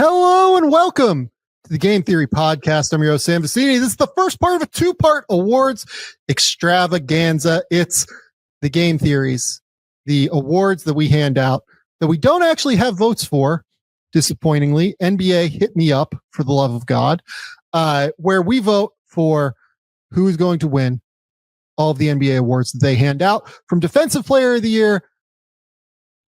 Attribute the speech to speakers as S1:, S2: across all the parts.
S1: Hello and welcome to the Game Theory Podcast. I'm your host, Sam Vecenie. This is the first part of a two-part awards extravaganza. It's the Game Theories, the awards that we hand out that we don't actually have votes for, disappointingly. NBA, hit me up for the love of God, where we vote for who is going to win all of the NBA awards that they hand out, from Defensive Player of the Year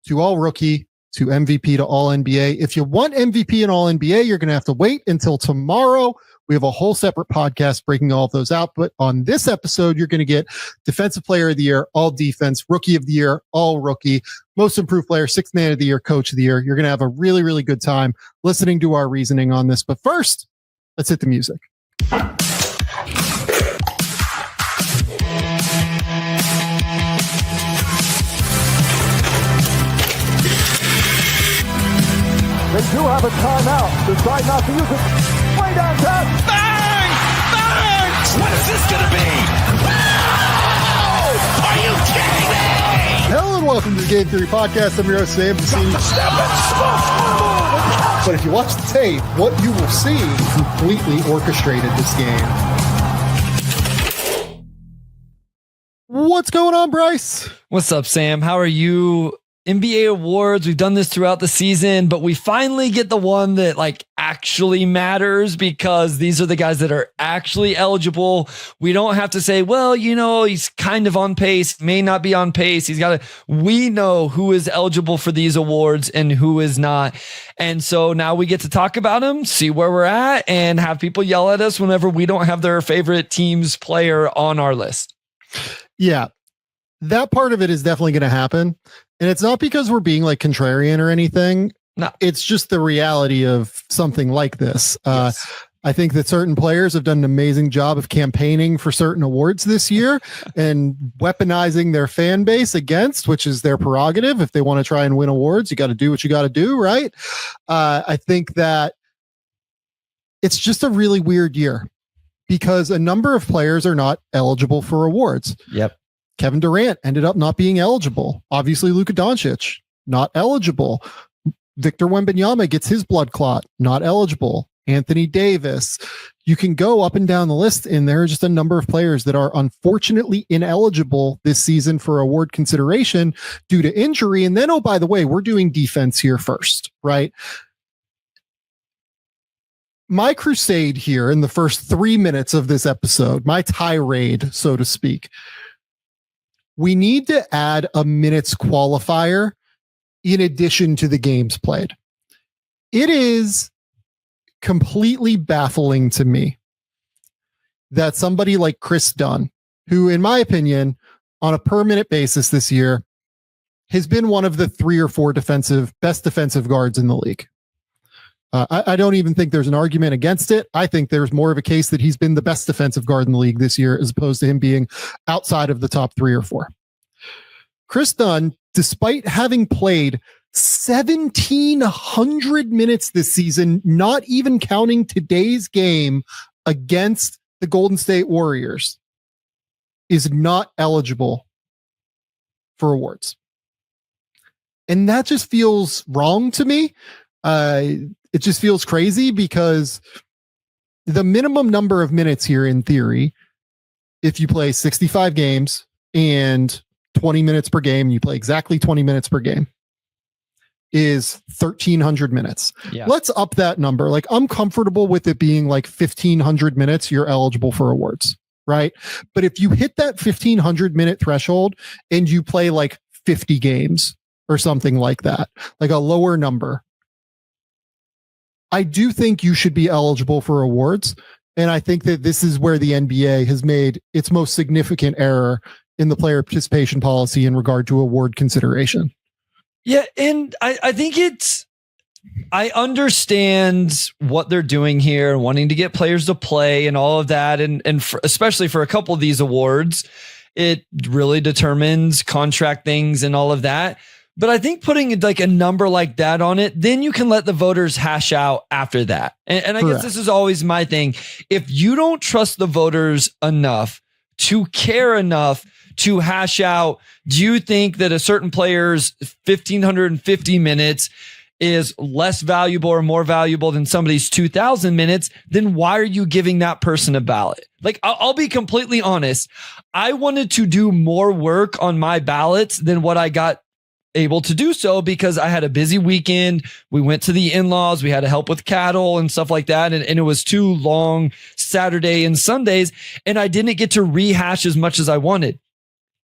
S1: to All Rookie to MVP to All NBA. If you want MVP and All NBA, you're going to have to wait until tomorrow. We have a whole separate podcast breaking all of those out. But on this episode, you're going to get Defensive Player of the Year, All Defense, Rookie of the Year, All Rookie, Most Improved Player, Sixth Man of the Year, Coach of the Year. You're going to have a really, really good time listening to our reasoning on this. But first, let's hit the music.
S2: They do have a timeout. Decide not to use it. Way downtown.
S3: Bang! Bang! What is this going to be? Wow! Are you kidding me?
S1: Hello and welcome to the Game Theory Podcast. I'm your host, Sam Vecenie. But if you watch the tape, what you will see completely orchestrated this game. What's going on, Bryce?
S4: What's up, Sam? How are you? NBA awards, we've done this throughout the season, but we finally get the one that actually matters, because these are the guys that are actually eligible. We don't have to say, well, he's kind of on pace, may not be on pace. We know who is eligible for these awards and who is not. And so now we get to talk about them, see where we're at, and have people yell at us whenever we don't have their favorite team's player on our list.
S1: Yeah, that part of it is definitely going to happen. And it's not because we're being contrarian or anything.
S4: No,
S1: it's just the reality of something like this.
S4: Yes.
S1: I think that certain players have done an amazing job of campaigning for certain awards this year and weaponizing their fan base against, which is their prerogative. If they want to try and win awards, you got to do what you got to do, right? I think that it's just a really weird year because a number of players are not eligible for awards.
S4: Yep.
S1: Kevin Durant ended up not being eligible. Obviously, Luka Doncic, not eligible. Victor Wembanyama gets his blood clot, not eligible. Anthony Davis. You can go up and down the list, and there are just a number of players that are unfortunately ineligible this season for award consideration due to injury. And then, oh, by the way, we're doing defense here first, right? My crusade here in the first 3 minutes of this episode, my tirade, so to speak, we need to add a minutes qualifier in addition to the games played. It is completely baffling to me that somebody like Chris Dunn, who in my opinion, on a per minute basis this year, has been one of the 3 or 4 best defensive guards in the league. I don't even think there's an argument against it. I think there's more of a case that he's been the best defensive guard in the league this year, as opposed to him being outside of the top 3 or 4. Chris Dunn, despite having played 1,700 minutes this season, not even counting today's game against the Golden State Warriors, is not eligible for awards. And that just feels wrong to me. It just feels crazy because the minimum number of minutes here, in theory, if you play 65 games and 20 minutes per game, you play exactly 20 minutes per game, is 1,300 minutes.
S4: Yeah.
S1: Let's up that number. I'm comfortable with it being 1,500 minutes, you're eligible for awards, right? But if you hit that 1,500 minute threshold and you play 50 games or something like that, a lower number, I do think you should be eligible for awards. And I think that this is where the NBA has made its most significant error in the player participation policy in regard to award consideration.
S4: Yeah. And I think I understand what they're doing here, wanting to get players to play and all of that. And especially for a couple of these awards, it really determines contract things and all of that. But I think putting a number like that on it, then you can let the voters hash out after that. And I guess this is always my thing. If you don't trust the voters enough to care enough to hash out, do you think that a certain player's 1,550 minutes is less valuable or more valuable than somebody's 2,000 minutes, then why are you giving that person a ballot? Like, I'll be completely honest. I wanted to do more work on my ballots than what I got able to do so because I had a busy weekend. We went to the in-laws. We had to help with cattle and stuff like that. And it was 2 long Saturday and Sundays. And I didn't get to rehash as much as I wanted.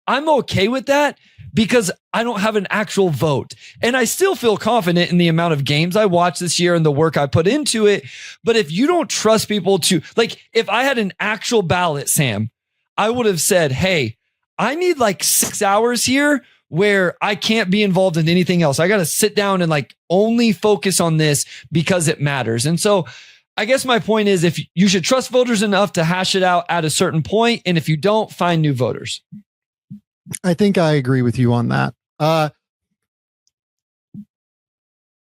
S4: I'm okay with that because I don't have an actual vote. And I still feel confident in the amount of games I watched this year and the work I put into it. But if you don't trust people to, like, if I had an actual ballot, Sam, I would have said, hey, I need like 6 hours here where I can't be involved in anything else. I got to sit down and like only focus on this because it matters. And so I guess my point is, if you should trust voters enough to hash it out at a certain point, and if you don't, find new voters.
S1: I think I agree with you on that. I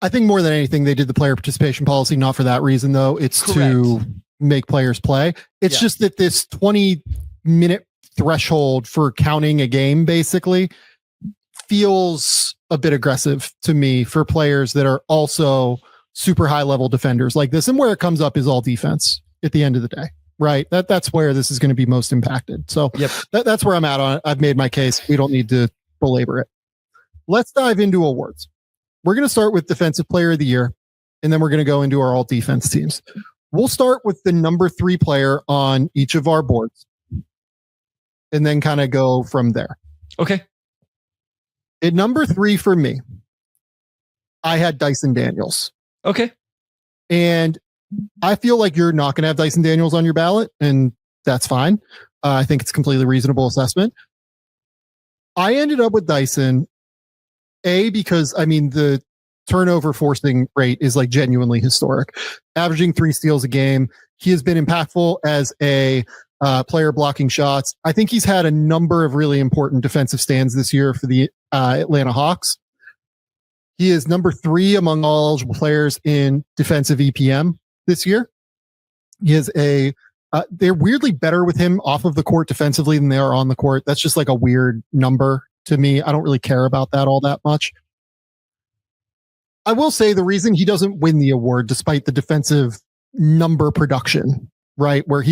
S1: think more than anything, they did the player participation policy, not for that reason, though. It's correct, to make players play. It's just that this 20-minute threshold for counting a game basically feels a bit aggressive to me for players that are also super high level defenders like this. And where it comes up is all defense at the end of the day. Right. That's where this is going to be most impacted. So that's where I'm at on it. I've made my case. We don't need to belabor it. Let's dive into awards. We're going to start with Defensive Player of the Year, and then we're going to go into our all defense teams. We'll start with the number 3 player on each of our boards and then kind of go from there.
S4: Okay.
S1: At number 3 for me, I had Dyson Daniels.
S4: Okay.
S1: And I feel like you're not going to have Dyson Daniels on your ballot, and that's fine. I think it's a completely reasonable assessment. I ended up with Dyson, because, I mean, the turnover forcing rate is like genuinely historic, averaging 3 steals a game. He has been impactful as a player blocking shots. I think he's had a number of really important defensive stands this year for the Atlanta Hawks. He is number 3 among all eligible players in defensive EPM this year. He is they're weirdly better with him off of the court defensively than they are on the court. That's just like a weird number to me. I don't really care about that all that much. I will say the reason he doesn't win the award, despite the defensive number production, right? Where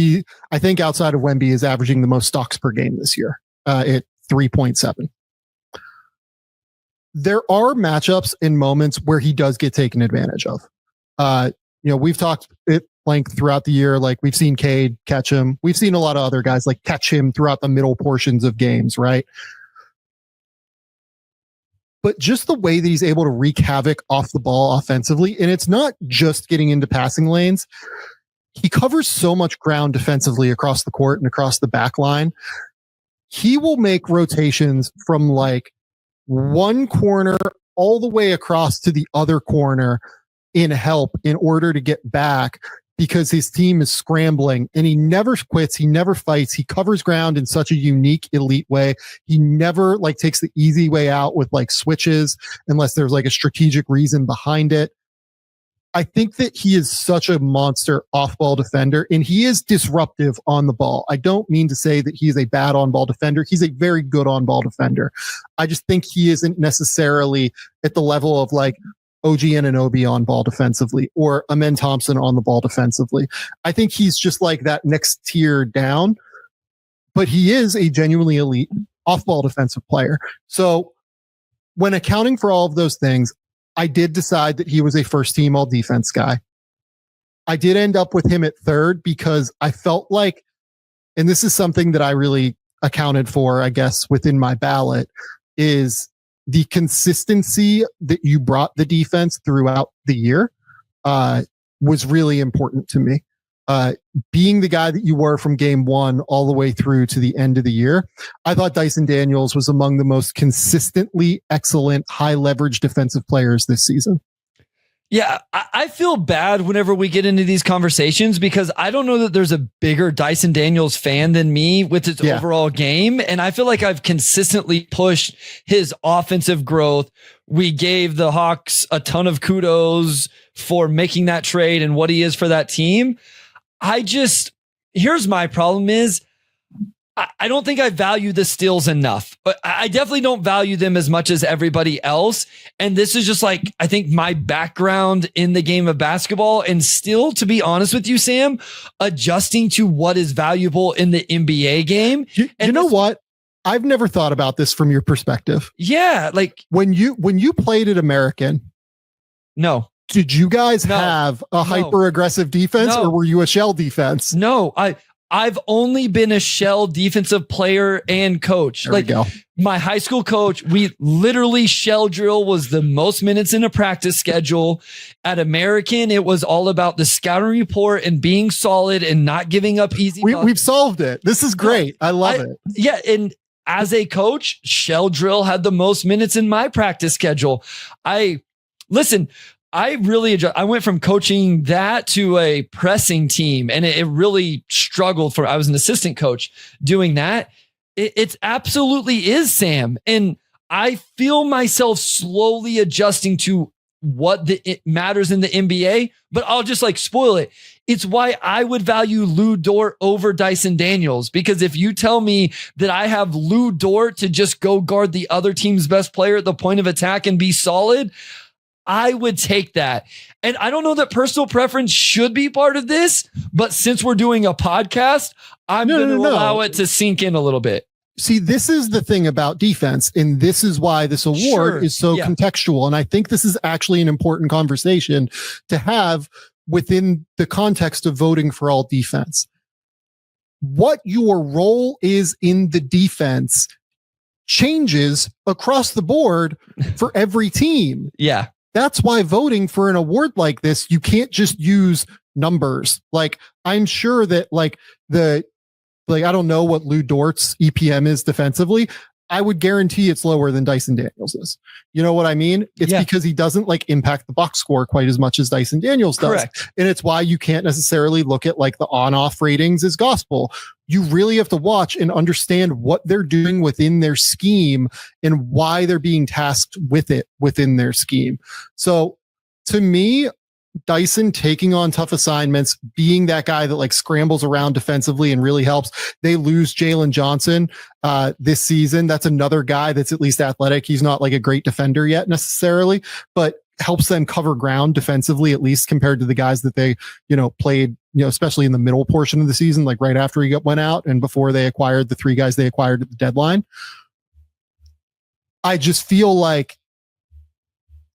S1: I think outside of Wemby is averaging the most stocks per game this year at 3.7. There are matchups and moments where he does get taken advantage of. We've talked at length throughout the year. Like, we've seen Cade catch him. We've seen a lot of other guys like catch him throughout the middle portions of games, right? But just the way that he's able to wreak havoc off the ball offensively, and it's not just getting into passing lanes. He covers so much ground defensively across the court and across the back line. He will make rotations from like one corner all the way across to the other corner in help in order to get back, because his team is scrambling, and he never quits. He never fights. He covers ground in such a unique, elite way. He never like takes the easy way out with like switches unless there's like a strategic reason behind it. I think that he is such a monster off-ball defender, and he is disruptive on the ball. I don't mean to say that he's a bad on-ball defender. He's a very good on-ball defender. I just think he isn't necessarily at the level of like OG Anunoby on ball defensively or Amen Thompson on the ball defensively. I think he's just like that next tier down, but he is a genuinely elite off-ball defensive player. So when accounting for all of those things, I did decide that he was a first team all defense guy. I did end up with him at 3rd because I felt like, and this is something that I really accounted for, I guess, within my ballot, is the consistency that you brought the defense throughout the year was really important to me. Being the guy that you were from game 1 all the way through to the end of the year, I thought Dyson Daniels was among the most consistently excellent high leverage defensive players this season.
S4: Yeah, I feel bad whenever we get into these conversations because I don't know that there's a bigger Dyson Daniels fan than me with his overall game. And I feel like I've consistently pushed his offensive growth. We gave the Hawks a ton of kudos for making that trade and what he is for that team. Here's my problem is I don't think I value the steals enough, but I definitely don't value them as much as everybody else. And this is just like, I think my background in the game of basketball, and still, to be honest with you, Sam, adjusting to what is valuable in the NBA game.
S1: You know what? I've never thought about this from your perspective.
S4: Yeah. Like
S1: when you played at American.
S4: No.
S1: Did you guys have a hyper aggressive defense or were you a shell defense?
S4: No, I've only been a shell defensive player and coach.
S1: There we go.
S4: My high school coach, we literally shell drill was the most minutes in a practice schedule. At American, it was all about the scouting report and being solid and not giving up easy.
S1: We've solved it. This is great. I love it.
S4: Yeah. And as a coach, shell drill had the most minutes in my practice schedule. I really I went from coaching that to a pressing team, and it really struggled I was an assistant coach doing that. It absolutely is, Sam. And I feel myself slowly adjusting to what it matters in the NBA, but I'll just spoil it. It's why I would value Lou Dort over Dyson Daniels, because if you tell me that I have Lou Dort to just go guard the other team's best player at the point of attack and be solid, I would take that. And I don't know that personal preference should be part of this, but since we're doing a podcast, I'm going to allow it to sink in a little bit.
S1: See, this is the thing about defense, and this is why this award is so contextual. And I think this is actually an important conversation to have within the context of voting for all defense. What your role is in the defense changes across the board for every team.
S4: Yeah.
S1: That's why voting for an award like this, you can't just use numbers. I'm sure that I don't know what Lou Dort's EPM is defensively. I would guarantee it's lower than Dyson Daniels is. You know what I mean? It's because he doesn't impact the box score quite as much as Dyson Daniels does.
S4: Correct.
S1: And it's why you can't necessarily look at the on-off ratings as gospel. You really have to watch and understand what they're doing within their scheme and why they're being tasked with it within their scheme. So to me, Dyson taking on tough assignments, being that guy that scrambles around defensively and really helps. They lose Jalen Johnson this season. That's another guy that's at least athletic. He's not a great defender yet necessarily, but helps them cover ground defensively, at least compared to the guys that they, played, especially in the middle portion of the season, right after he went out and before they acquired the 3 guys they acquired at the deadline. I just feel like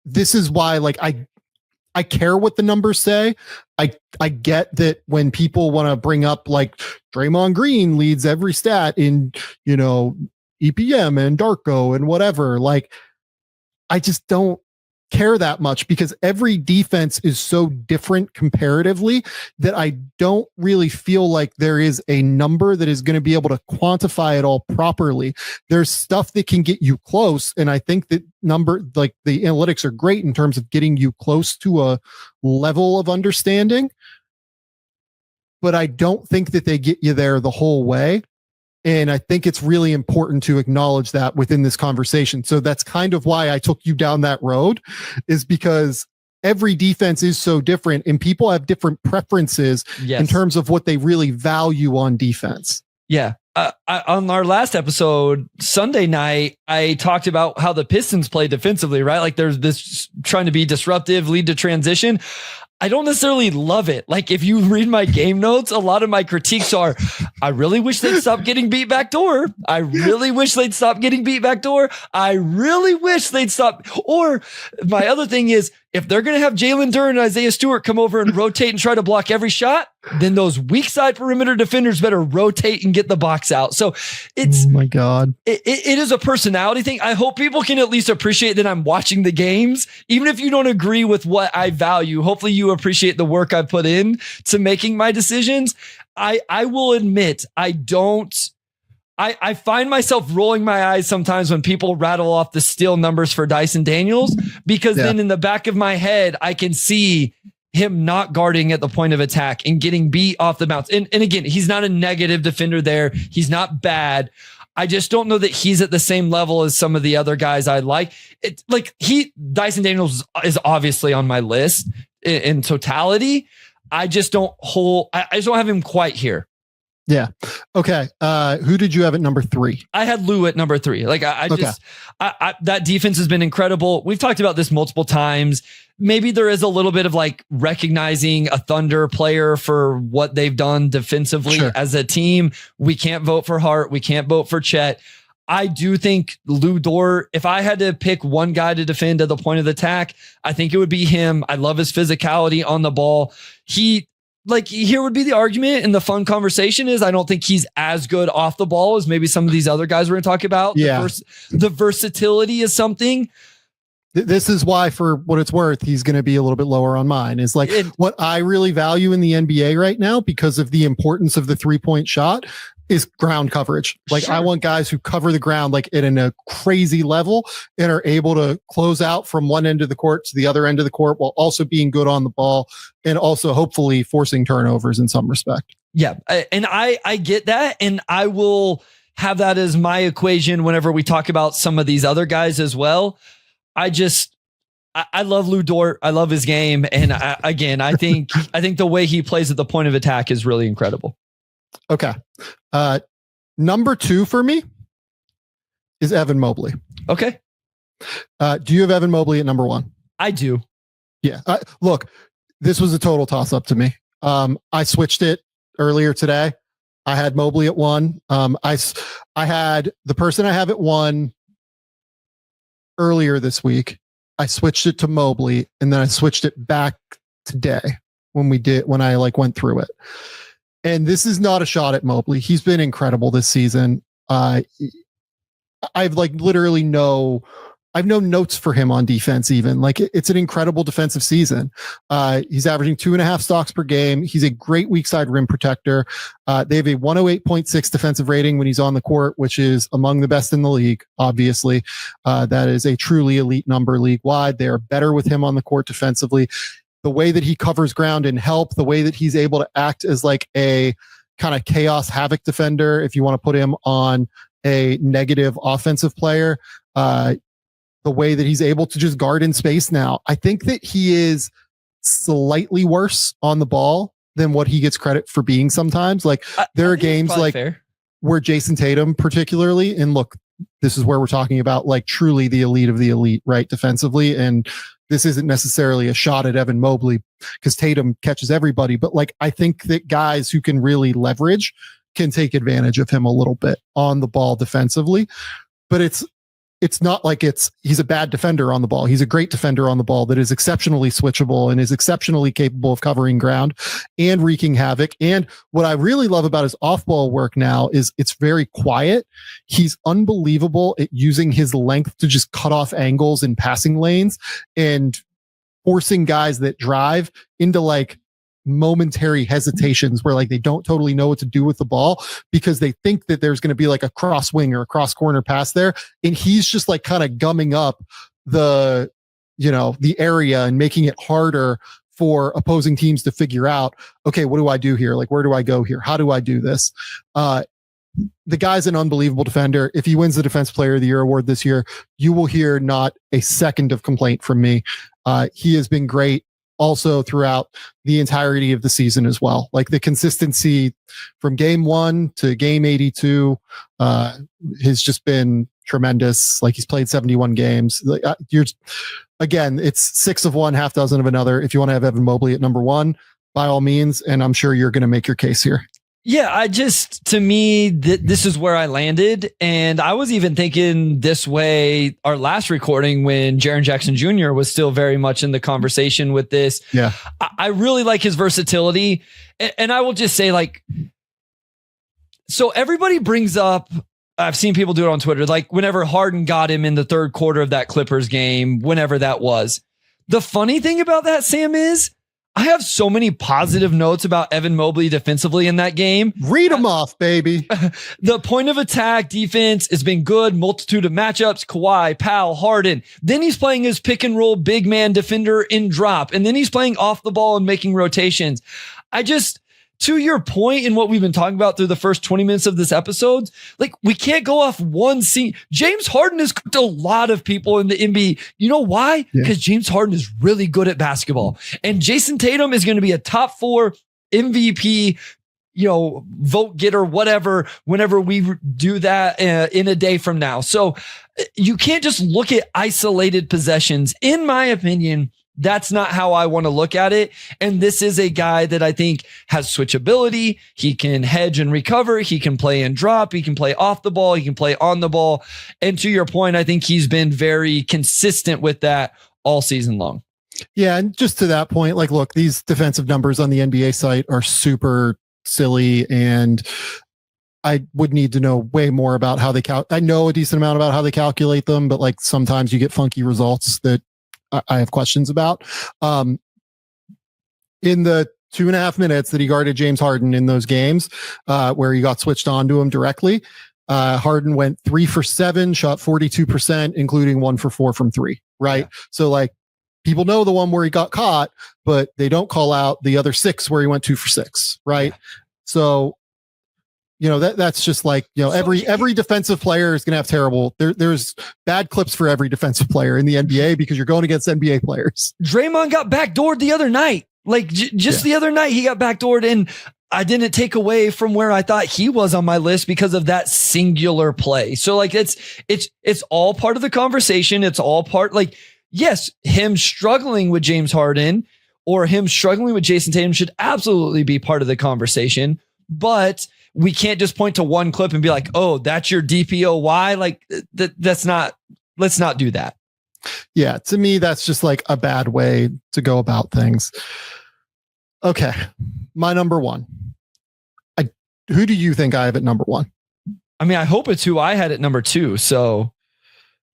S1: this is why, I care what the numbers say. I get that when people want to bring up Draymond Green leads every stat in, EPM and Darko and whatever, I just don't care that much because every defense is so different comparatively that I don't really feel like there is a number that is going to be able to quantify it all properly. There's stuff that can get you close. And I think that the analytics are great in terms of getting you close to a level of understanding, but I don't think that they get you there the whole way. And I think it's really important to acknowledge that within this conversation. So that's kind of why I took you down that road, is because every defense is so different and people have different preferences in terms of what they really value on defense.
S4: Yeah. On our last episode, Sunday night, I talked about how the Pistons play defensively, right? There's this trying to be disruptive, lead to transition. I don't necessarily love it. If you read my game notes, a lot of my critiques are, I really wish they'd stop getting beat backdoor. I really wish they'd stop getting beat backdoor. I really wish they'd stop. Or my other thing is, if they're going to have Jalen Duren and Isaiah Stewart come over and rotate and try to block every shot, then those weak side perimeter defenders better rotate and get the box out. So it's,
S1: oh my God,
S4: it is a personality thing. I hope people can at least appreciate that I'm watching the games. Even if you don't agree with what I value, hopefully you appreciate the work I put in to making my decisions. I will admit, I find myself rolling my eyes sometimes when people rattle off the steal numbers for Dyson Daniels, because then in the back of my head, I can see him not guarding at the point of attack and getting beat off the bounce. And again, he's not a negative defender there. He's not bad. I just don't know that he's at the same level as some of the other guys I like. It's Dyson Daniels is obviously on my list in totality. I just don't have him quite here.
S1: Yeah. Okay. Who did you have at number 3?
S4: I had Lou at number 3. Like that defense has been incredible. We've talked about this multiple times. Maybe there is a little bit of like recognizing a Thunder player for what they've done defensively as a team. We can't vote for Hart. We can't vote for Chet. I do think Lou Dort, if I had to pick one guy to defend at the point of attack, I think it would be him. I love his physicality on the ball. Here would be the argument, and the fun conversation is I don't think he's as good off the ball as maybe some of these other guys we're going to talk about.
S1: Yeah.
S4: The versatility is something.
S1: This is why, for what it's worth, he's going to be a little bit lower on mine. Is like what I really value in the NBA right now, because of the importance of the 3-point shot, is ground coverage. Like I want guys who cover the ground like in a crazy level and are able to close out from one end of the court to the other end of the court while also being good on the ball and also hopefully forcing turnovers in some respect.
S4: Yeah. And I get that. And I will have that as my equation whenever we talk about some of these other guys as well. I love Lou Dort. I love his game. And I think the way he plays at the point of attack is really incredible.
S1: Okay. Number 2 for me is Evan Mobley.
S4: Okay.
S1: Do you have Evan Mobley at number 1? I
S4: do.
S1: Yeah. Look, this was a total toss up to me. I switched it earlier today. I had Mobley at 1. I had the person I have at 1 earlier this week. I switched it to Mobley, and then I switched it back today when I went through it. And this is not a shot at Mobley. He's been incredible this season. I've literally no notes for him on defense even. Like it's an incredible defensive season. He's averaging 2.5 stocks per game. He's a great weak side rim protector. They have a 108.6 defensive rating when he's on the court, which is among the best in the league. Obviously, that is a truly elite number league wide. They are better with him on the court defensively. The way that he covers ground and help, the way that he's able to act as like a kind of chaos havoc defender, if you want to put him on a negative offensive player, the way that he's able to just guard in space now. I think that he is slightly worse on the ball than what he gets credit for being sometimes. Like there are games like where Jason Tatum particularly, and look, this is where we're talking about like truly the elite of the elite, right? Defensively. And this isn't necessarily a shot at Evan Mobley because Tatum catches everybody, but like, I think that guys who can really leverage can take advantage of him a little bit on the ball defensively, but it's not like he's a bad defender on the ball. He's a great defender on the ball that is exceptionally switchable and is exceptionally capable of covering ground and wreaking havoc. And what I really love about his off-ball work now is it's very quiet. He's unbelievable at using his length to just cut off angles in passing lanes and forcing guys that drive into like momentary hesitations where like they don't totally know what to do with the ball because they think that there's going to be like a cross wing or a cross corner pass there. And he's just like kind of gumming up the area and making it harder for opposing teams to figure out, okay, what do I do here? Like, where do I go here? How do I do this? The guy's an unbelievable defender. If he wins the Defense Player of the Year award this year, you will hear not a second of complaint from me. He has been great also throughout the entirety of the season as well. Like the consistency from game 1 to game 82 has just been tremendous. Like he's played 71 games. Like again, it's 6 of one, half dozen of another. If you want to have Evan Mobley at number 1, by all means, and I'm sure you're going to make your case here.
S4: Yeah, to me, this is where I landed. And I was even thinking this way, our last recording when Jaren Jackson Jr. was still very much in the conversation with this.
S1: Yeah.
S4: I really like his versatility. And I will just say like, so everybody brings up, I've seen people do it on Twitter, like whenever Harden got him in the third quarter of that Clippers game, whenever that was. The funny thing about that, Sam, is I have so many positive notes about Evan Mobley defensively in that game.
S1: Read them off, baby.
S4: The point of attack defense has been good. Multitude of matchups. Kawhi, Powell, Harden. Then he's playing his pick and roll big man defender in drop. And then he's playing off the ball and making rotations. To your point in what we've been talking about through the first 20 minutes of this episode, like we can't go off one scene. James Harden has cooked a lot of people in the NBA. You know why? Because James Harden is really good at basketball. And Jason Tatum is going to be a top 4 MVP, vote getter, whatever, whenever we do that in a day from now. So you can't just look at isolated possessions. In my opinion, that's not how I want to look at it. And this is a guy that I think has switchability. He can hedge and recover. He can play and drop. He can play off the ball. He can play on the ball. And to your point, I think he's been very consistent with that all season long.
S1: Yeah. And just to that point, like, look, these defensive numbers on the NBA site are super silly, and I would need to know way more about how they I know a decent amount about how they calculate them, but like sometimes you get funky results that I have questions about. In the 2.5 minutes that he guarded James Harden in those games, where he got switched on to him directly, Harden went 3 for 7, shot 42%, including 1 for 4 from 3. Right. Yeah. So like, people know the one where he got caught, but they don't call out the other 6 where he went 2 for 6. Right. Yeah. So, that's just like, every defensive player is going to have terrible. There's bad clips for every defensive player in the NBA because you're going against NBA players.
S4: Draymond got backdoored the other night. Like the other night he got backdoored, and I didn't take away from where I thought he was on my list because of that singular play. So like, it's all part of the conversation. It's all part, like, yes, him struggling with James Harden or him struggling with Jason Tatum should absolutely be part of the conversation, but we can't just point to one clip and be like, oh, that's your DPOY. Like let's not do that.
S1: Yeah. To me, that's just like a bad way to go about things. Okay. My number one. Who do you think I have at number one?
S4: I mean, I hope it's who I had at number 2. So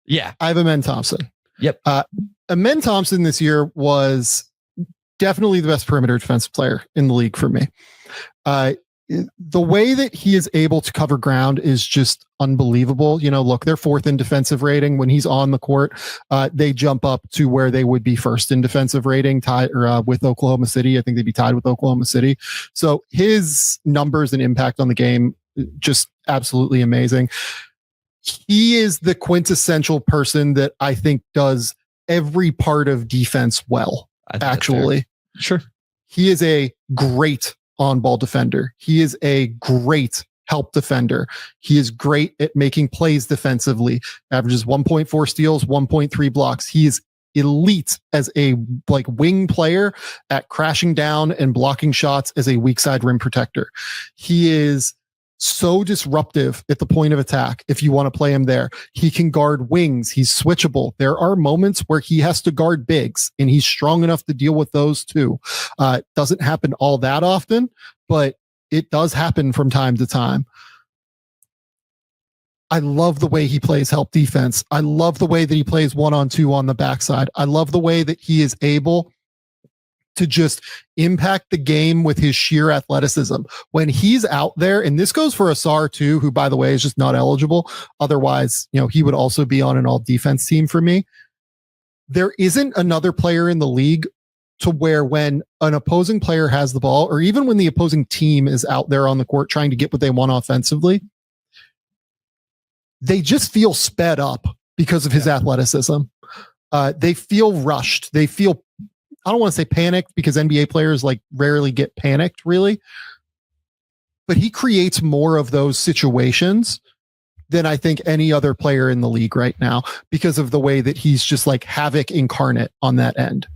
S4: yeah,
S1: I have Amen Thompson.
S4: Yep.
S1: Amen Thompson this year was definitely the best perimeter defensive player in the league for me. The way that he is able to cover ground is just unbelievable. Look, they're 4th in defensive rating. When he's on the court, they jump up to where they would be 1st in defensive rating, tied with Oklahoma City. I think they'd be tied with Oklahoma City. So his numbers and impact on the game, just absolutely amazing. He is the quintessential person that I think does every part of defense well, actually.
S4: Sure.
S1: He is a great on-ball defender. He is a great help defender. He is great at making plays defensively. Averages 1.4 steals, 1.3 blocks. He is elite as a wing player at crashing down and blocking shots as a weak side rim protector. He is so disruptive at the point of attack. If you want to play him there, he can guard wings. He's switchable. There are moments where he has to guard bigs, and he's strong enough to deal with those too. It doesn't happen all that often, but it does happen from time to time. I love the way he plays help defense. I love the way that he plays 1-on-2 on the backside. I love the way that he is able to just impact the game with his sheer athleticism. When he's out there, and this goes for Asar too, who, by the way, is just not eligible. Otherwise, he would also be on an all defense team for me. There isn't another player in the league to where when an opposing player has the ball, or even when the opposing team is out there on the court trying to get what they want offensively, they just feel sped up because of his athleticism. They feel rushed. They feel, I don't want to say panicked, because NBA players rarely get panicked really, but he creates more of those situations than I think any other player in the league right now, because of the way that he's just like havoc incarnate on that end.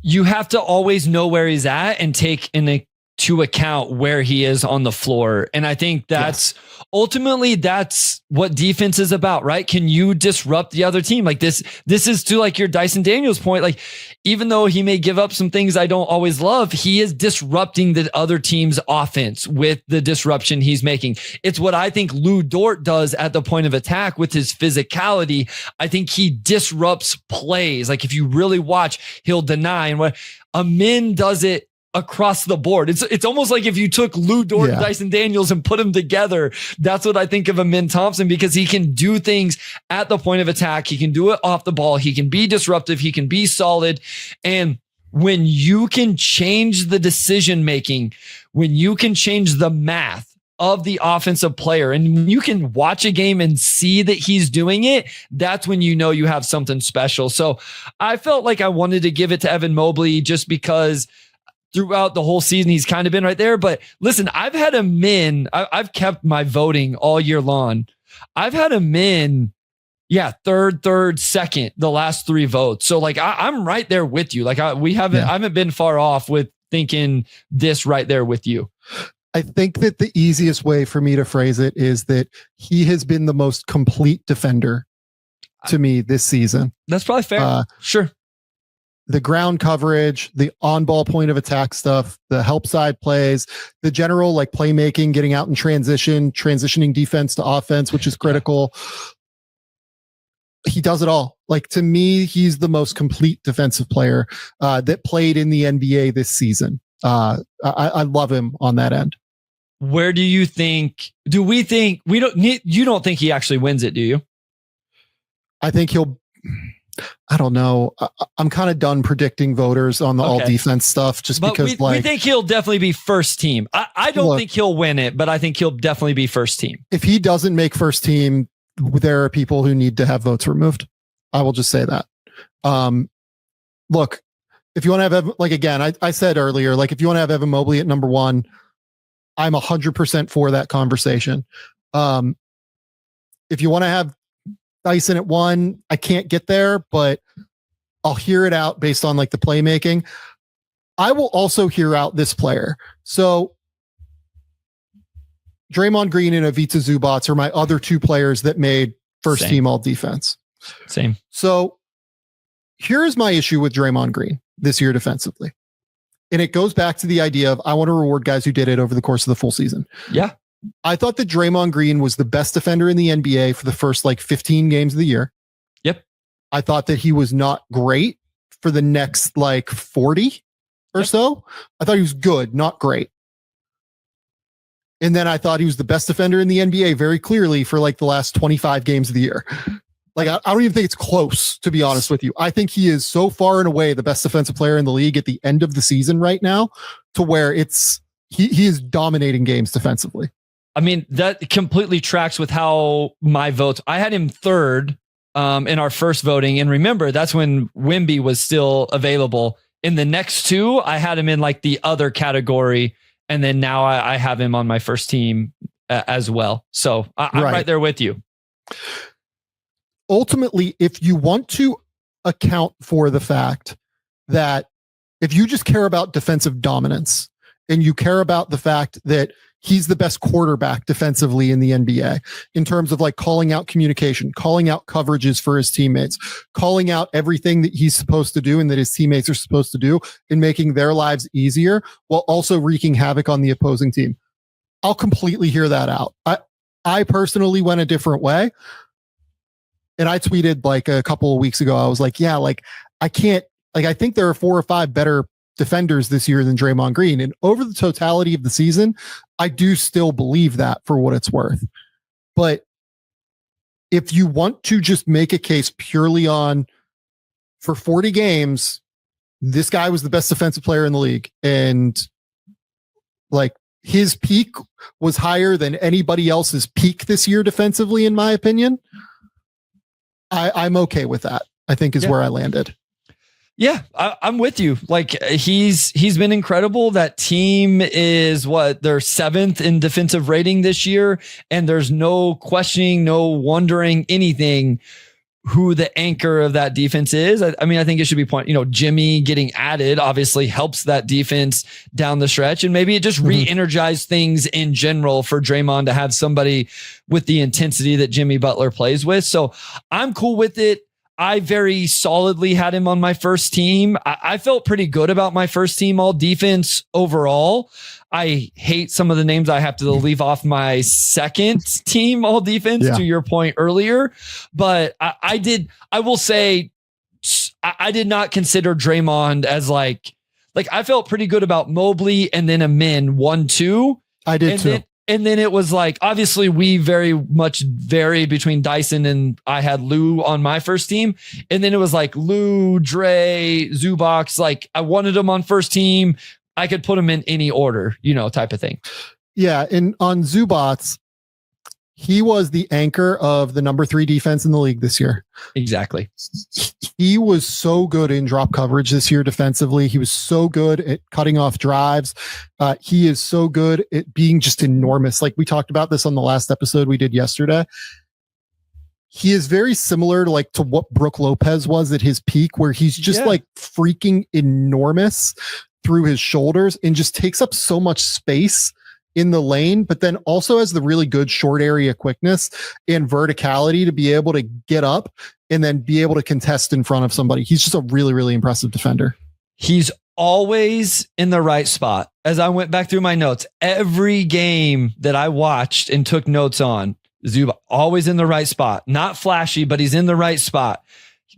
S4: You have to always know where he's at and take into account where he is on the floor. And I think that's ultimately that's what defense is about, right? Can you disrupt the other team? Like this is to like your Dyson Daniels point. Like, even though he may give up some things I don't always love, he is disrupting the other team's offense with the disruption he's making. It's what I think Lou Dort does at the point of attack with his physicality. I think he disrupts plays. Like if you really watch, he'll deny, and what Amin does it across the board. It's almost like if you took Lou Dort and Dyson Daniels and put them together. That's what I think of Amin Thompson, because he can do things at the point of attack. He can do it off the ball. He can be disruptive. He can be solid. And when you can change the decision making, when you can change the math of the offensive player, and you can watch a game and see that he's doing it, that's when you know you have something special. So I felt like I wanted to give it to Evan Mobley just because throughout the whole season, he's kind of been right there. But listen, I've had him in. I've kept my voting all year long. I've had him in, third, second, the last 3 votes. So like I'm right there with you. Like I haven't been far off with thinking this right there with you.
S1: I think that the easiest way for me to phrase it is that he has been the most complete defender to me this season.
S4: That's probably fair. Sure.
S1: The ground coverage, the on-ball point of attack stuff, the help side plays, the general like playmaking, getting out in transitioning defense to offense, which is critical. He does it all. Like, to me, he's the most complete defensive player that played in the NBA this season. I love him on that end.
S4: Where do you think? You don't think he actually wins it, do you?
S1: I think he'll. I don't know. I'm kind of done predicting voters on the all defense stuff, because
S4: we think he'll definitely be first team. I don't think he'll win it, but I think he'll definitely be first team.
S1: If he doesn't make first team, there are people who need to have votes removed. I will just say that. Look, if you want to have, like, again, I said earlier, like, if you want to have Evan Mobley at number 1, I'm 100% for that conversation. If you want to have Dyson at 1, I can't get there, but I'll hear it out based on like the playmaking. I will also hear out this player. So Draymond Green and Ivica Zubac are my other 2 players that made first team all defense.
S4: Same.
S1: So here's my issue with Draymond Green this year defensively. And it goes back to the idea of I want to reward guys who did it over the course of the full season.
S4: Yeah.
S1: I thought that Draymond Green was the best defender in the NBA for the first like 15 games of the year.
S4: Yep.
S1: I thought that he was not great for the next like 40 or so. I thought he was good, not great. And then I thought he was the best defender in the NBA very clearly for like the last 25 games of the year. Like, I don't even think it's close, to be honest with you. I think he is so far and away the best defensive player in the league at the end of the season right now, to where he is dominating games defensively.
S4: I mean, that completely tracks with how my votes. I had him third in our first voting. And remember, that's when Wemby was still available. In the next 2, I had him in like the other category. And then now I have him on my first team as well. So I'm right there with you.
S1: Ultimately, if you want to account for the fact that if you just care about defensive dominance and you care about the fact that he's the best quarterback defensively in the NBA in terms of like calling out communication, calling out coverages for his teammates, calling out everything that he's supposed to do and that his teammates are supposed to do and making their lives easier while also wreaking havoc on the opposing team, I'll completely hear that out. I personally went a different way. And I tweeted like a couple of weeks ago, I was like, yeah, like I think there are 4 or 5 better defenders this year than Draymond Green. And over the totality of the season, I do still believe that for what it's worth. But if you want to just make a case purely on for 40 games, this guy was the best defensive player in the league. And like his peak was higher than anybody else's peak this year defensively, in my opinion. I'm okay with that, I think is where I landed.
S4: Yeah, I'm with you. Like he's been incredible. That team is they're 7th in defensive rating this year. And there's no questioning, no wondering anything who the anchor of that defense is. I mean, I think it should be Jimmy getting added obviously helps that defense down the stretch. And maybe it just re-energized things in general for Draymond to have somebody with the intensity that Jimmy Butler plays with. So I'm cool with it. I very solidly had him on my first team. I felt pretty good about my first team all defense overall. I hate some of the names I have to leave off my second team all defense to your point earlier. But I will say I did not consider Draymond as like I felt pretty good about Mobley and then Amin 1-2.
S1: I did too.
S4: And then it was like, obviously we very much vary between Dyson and I had Lou on my first team. And then it was like Lou, Dre, Zubac. Like I wanted them on first team. I could put them in any order, type of thing.
S1: Yeah. And on Zubac, He was the anchor of the number 3 defense in the league this year.
S4: Exactly.
S1: He was so good in drop coverage this year defensively. He was so good at cutting off drives. He is so good at being just enormous. Like we talked about this on the last episode we did yesterday. He is very similar to what Brook Lopez was at his peak, where he's just like freaking enormous through his shoulders and just takes up so much space in the lane, but then also has the really good short area quickness and verticality to be able to get up and then be able to contest in front of somebody. He's just a really, really impressive defender.
S4: He's always in the right spot. As I went back through my notes, every game that I watched and took notes on, Zuba always in the right spot. Not flashy, but he's in the right spot.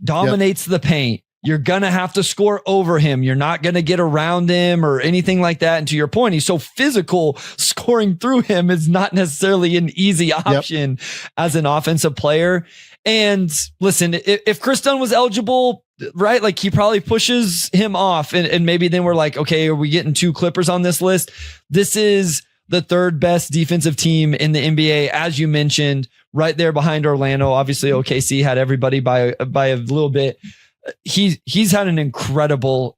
S4: Dominates the paint. You're going to have to score over him. You're not going to get around him or anything like that. And to your point, he's so physical. Scoring through him is not necessarily an easy option as an offensive player. And listen, if Chris Dunn was eligible, right, like he probably pushes him off. And maybe then we're like, okay, are we getting 2 Clippers on this list? This is the 3rd best defensive team in the NBA, as you mentioned, right there behind Orlando. Obviously, OKC had everybody by a little bit. He's had an incredible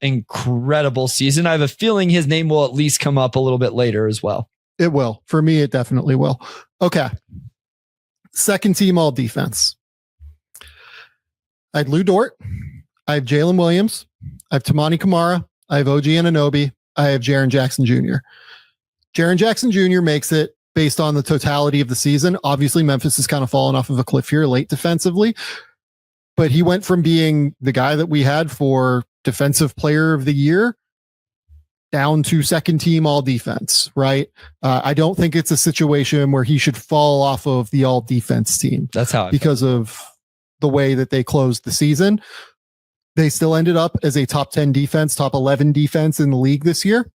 S4: season. I have a feeling his name will at least come up a little bit later as well.
S1: It will. For me, it definitely will. Okay. Second team all defense. I had Lou Dort. I have Jalen Williams. I have Tamani Kamara. I have OG Anunoby. I have Jaren Jackson Jr. Jaren Jackson Jr. makes it based on the totality of the season. Obviously, Memphis has kind of fallen off of a cliff here late defensively. But he went from being the guy that we had for defensive player of the year down to second team all defense, right? I don't think it's a situation where he should fall off of the all defense team.
S4: That's how
S1: because of the way that they closed the season. They still ended up as a top 10 defense, top 11 defense in the league this year.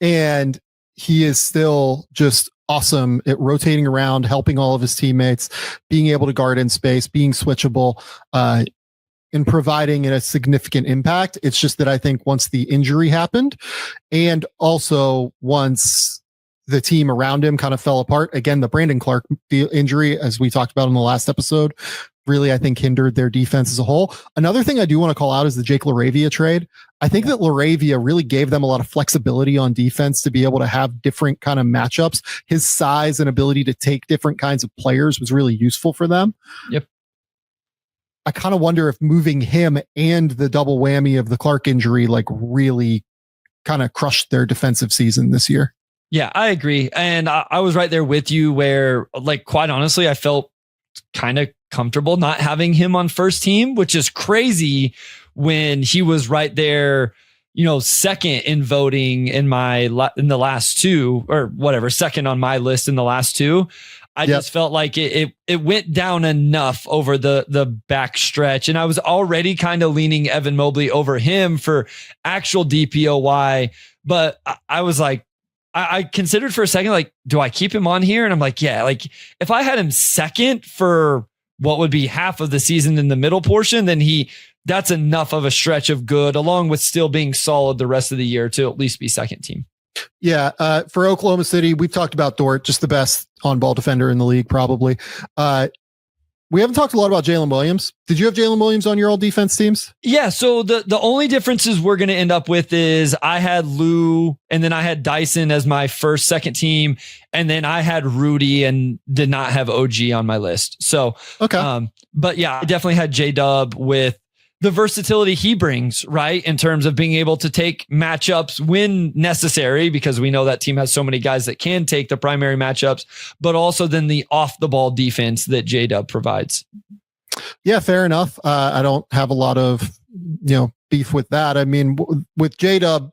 S1: And he is still just awesome at rotating around, helping all of his teammates, being able to guard in space, being switchable, and providing a significant impact. It's just that I think once the injury happened and also once the team around him kind of fell apart, again, the Brandon Clark injury, as we talked about in the last episode, really, I think hindered their defense as a whole. Another thing I do want to call out is the Jake LaRavia trade. I think that LaRavia really gave them a lot of flexibility on defense to be able to have different kind of matchups. His size and ability to take different kinds of players was really useful for them.
S4: Yep.
S1: I kind of wonder if moving him and the double whammy of the Clark injury, really kind of crushed their defensive season this year.
S4: Yeah, I agree. And I was right there with you where, quite honestly, I felt kind of comfortable not having him on first team, which is crazy when he was right there, second in voting in the last 2 or whatever, second on my list in the last 2. I just felt like it went down enough over the back stretch. And I was already kind of leaning Evan Mobley over him for actual DPOY, but I was like, I considered for a second, do I keep him on here? And I'm like, yeah, if I had him second for what would be half of the season in the middle portion, then that's enough of a stretch of good, along with still being solid the rest of the year to at least be second team.
S1: Yeah. For Oklahoma City, we've talked about Dort, just the best on-ball defender in the league, probably. We haven't talked a lot about Jalen Williams. Did you have Jalen Williams on your all defense teams?
S4: Yeah. So the only differences we're going to end up with is I had Lou and then I had Dyson as my second team. And then I had Rudy and did not have OG on my list. So,
S1: okay.
S4: But yeah, I definitely had J-Dub with the versatility he brings, right? In terms of being able to take matchups when necessary, because we know that team has so many guys that can take the primary matchups, but also then the off the ball defense that J-Dub provides.
S1: Yeah, fair enough. I don't have a lot of, beef with that. I mean, with J-Dub,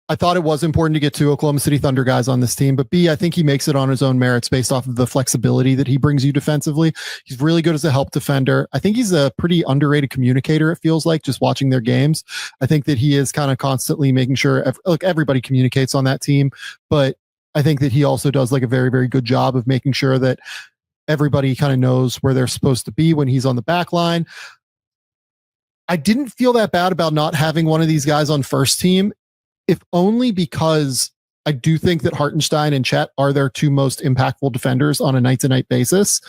S1: I thought it was important to get 2 Oklahoma City Thunder guys on this team, but B, I think he makes it on his own merits based off of the flexibility that he brings you defensively. He's really good as a help defender. I think he's a pretty underrated communicator, it feels like, just watching their games. I think that he is kind of constantly making sure, everybody communicates on that team, but I think that he also does a very, very good job of making sure that everybody kind of knows where they're supposed to be when he's on the back line. I didn't feel that bad about not having one of these guys on first team, if only because I do think that Hartenstein and Chet are their two most impactful defenders on a night-to-night basis.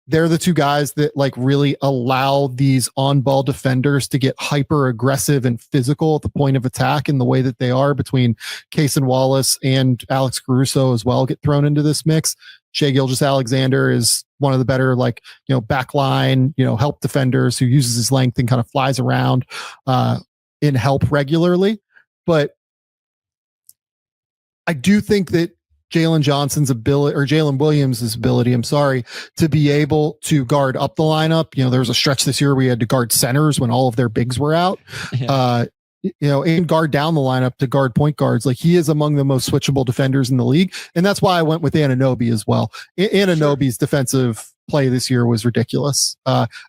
S1: They're the two guys that like really allow these on-ball defenders to get hyper aggressive and physical at the point of attack in the way that they are, between Case and Wallace and Alex Caruso as well get thrown into this mix. Shai Gilgeous-Alexander is one of the better, like, backline, help defenders who uses his length and kind of flies around in help regularly. But I do think that Jalen Williams' ability, to be able to guard up the lineup. There was a stretch this year where we had to guard centers when all of their bigs were out. Yeah. And guard down the lineup to guard point guards. Like, he is among the most switchable defenders in the league. And that's why I went with Anunoby as well. Anunoby's defensive play this year was ridiculous,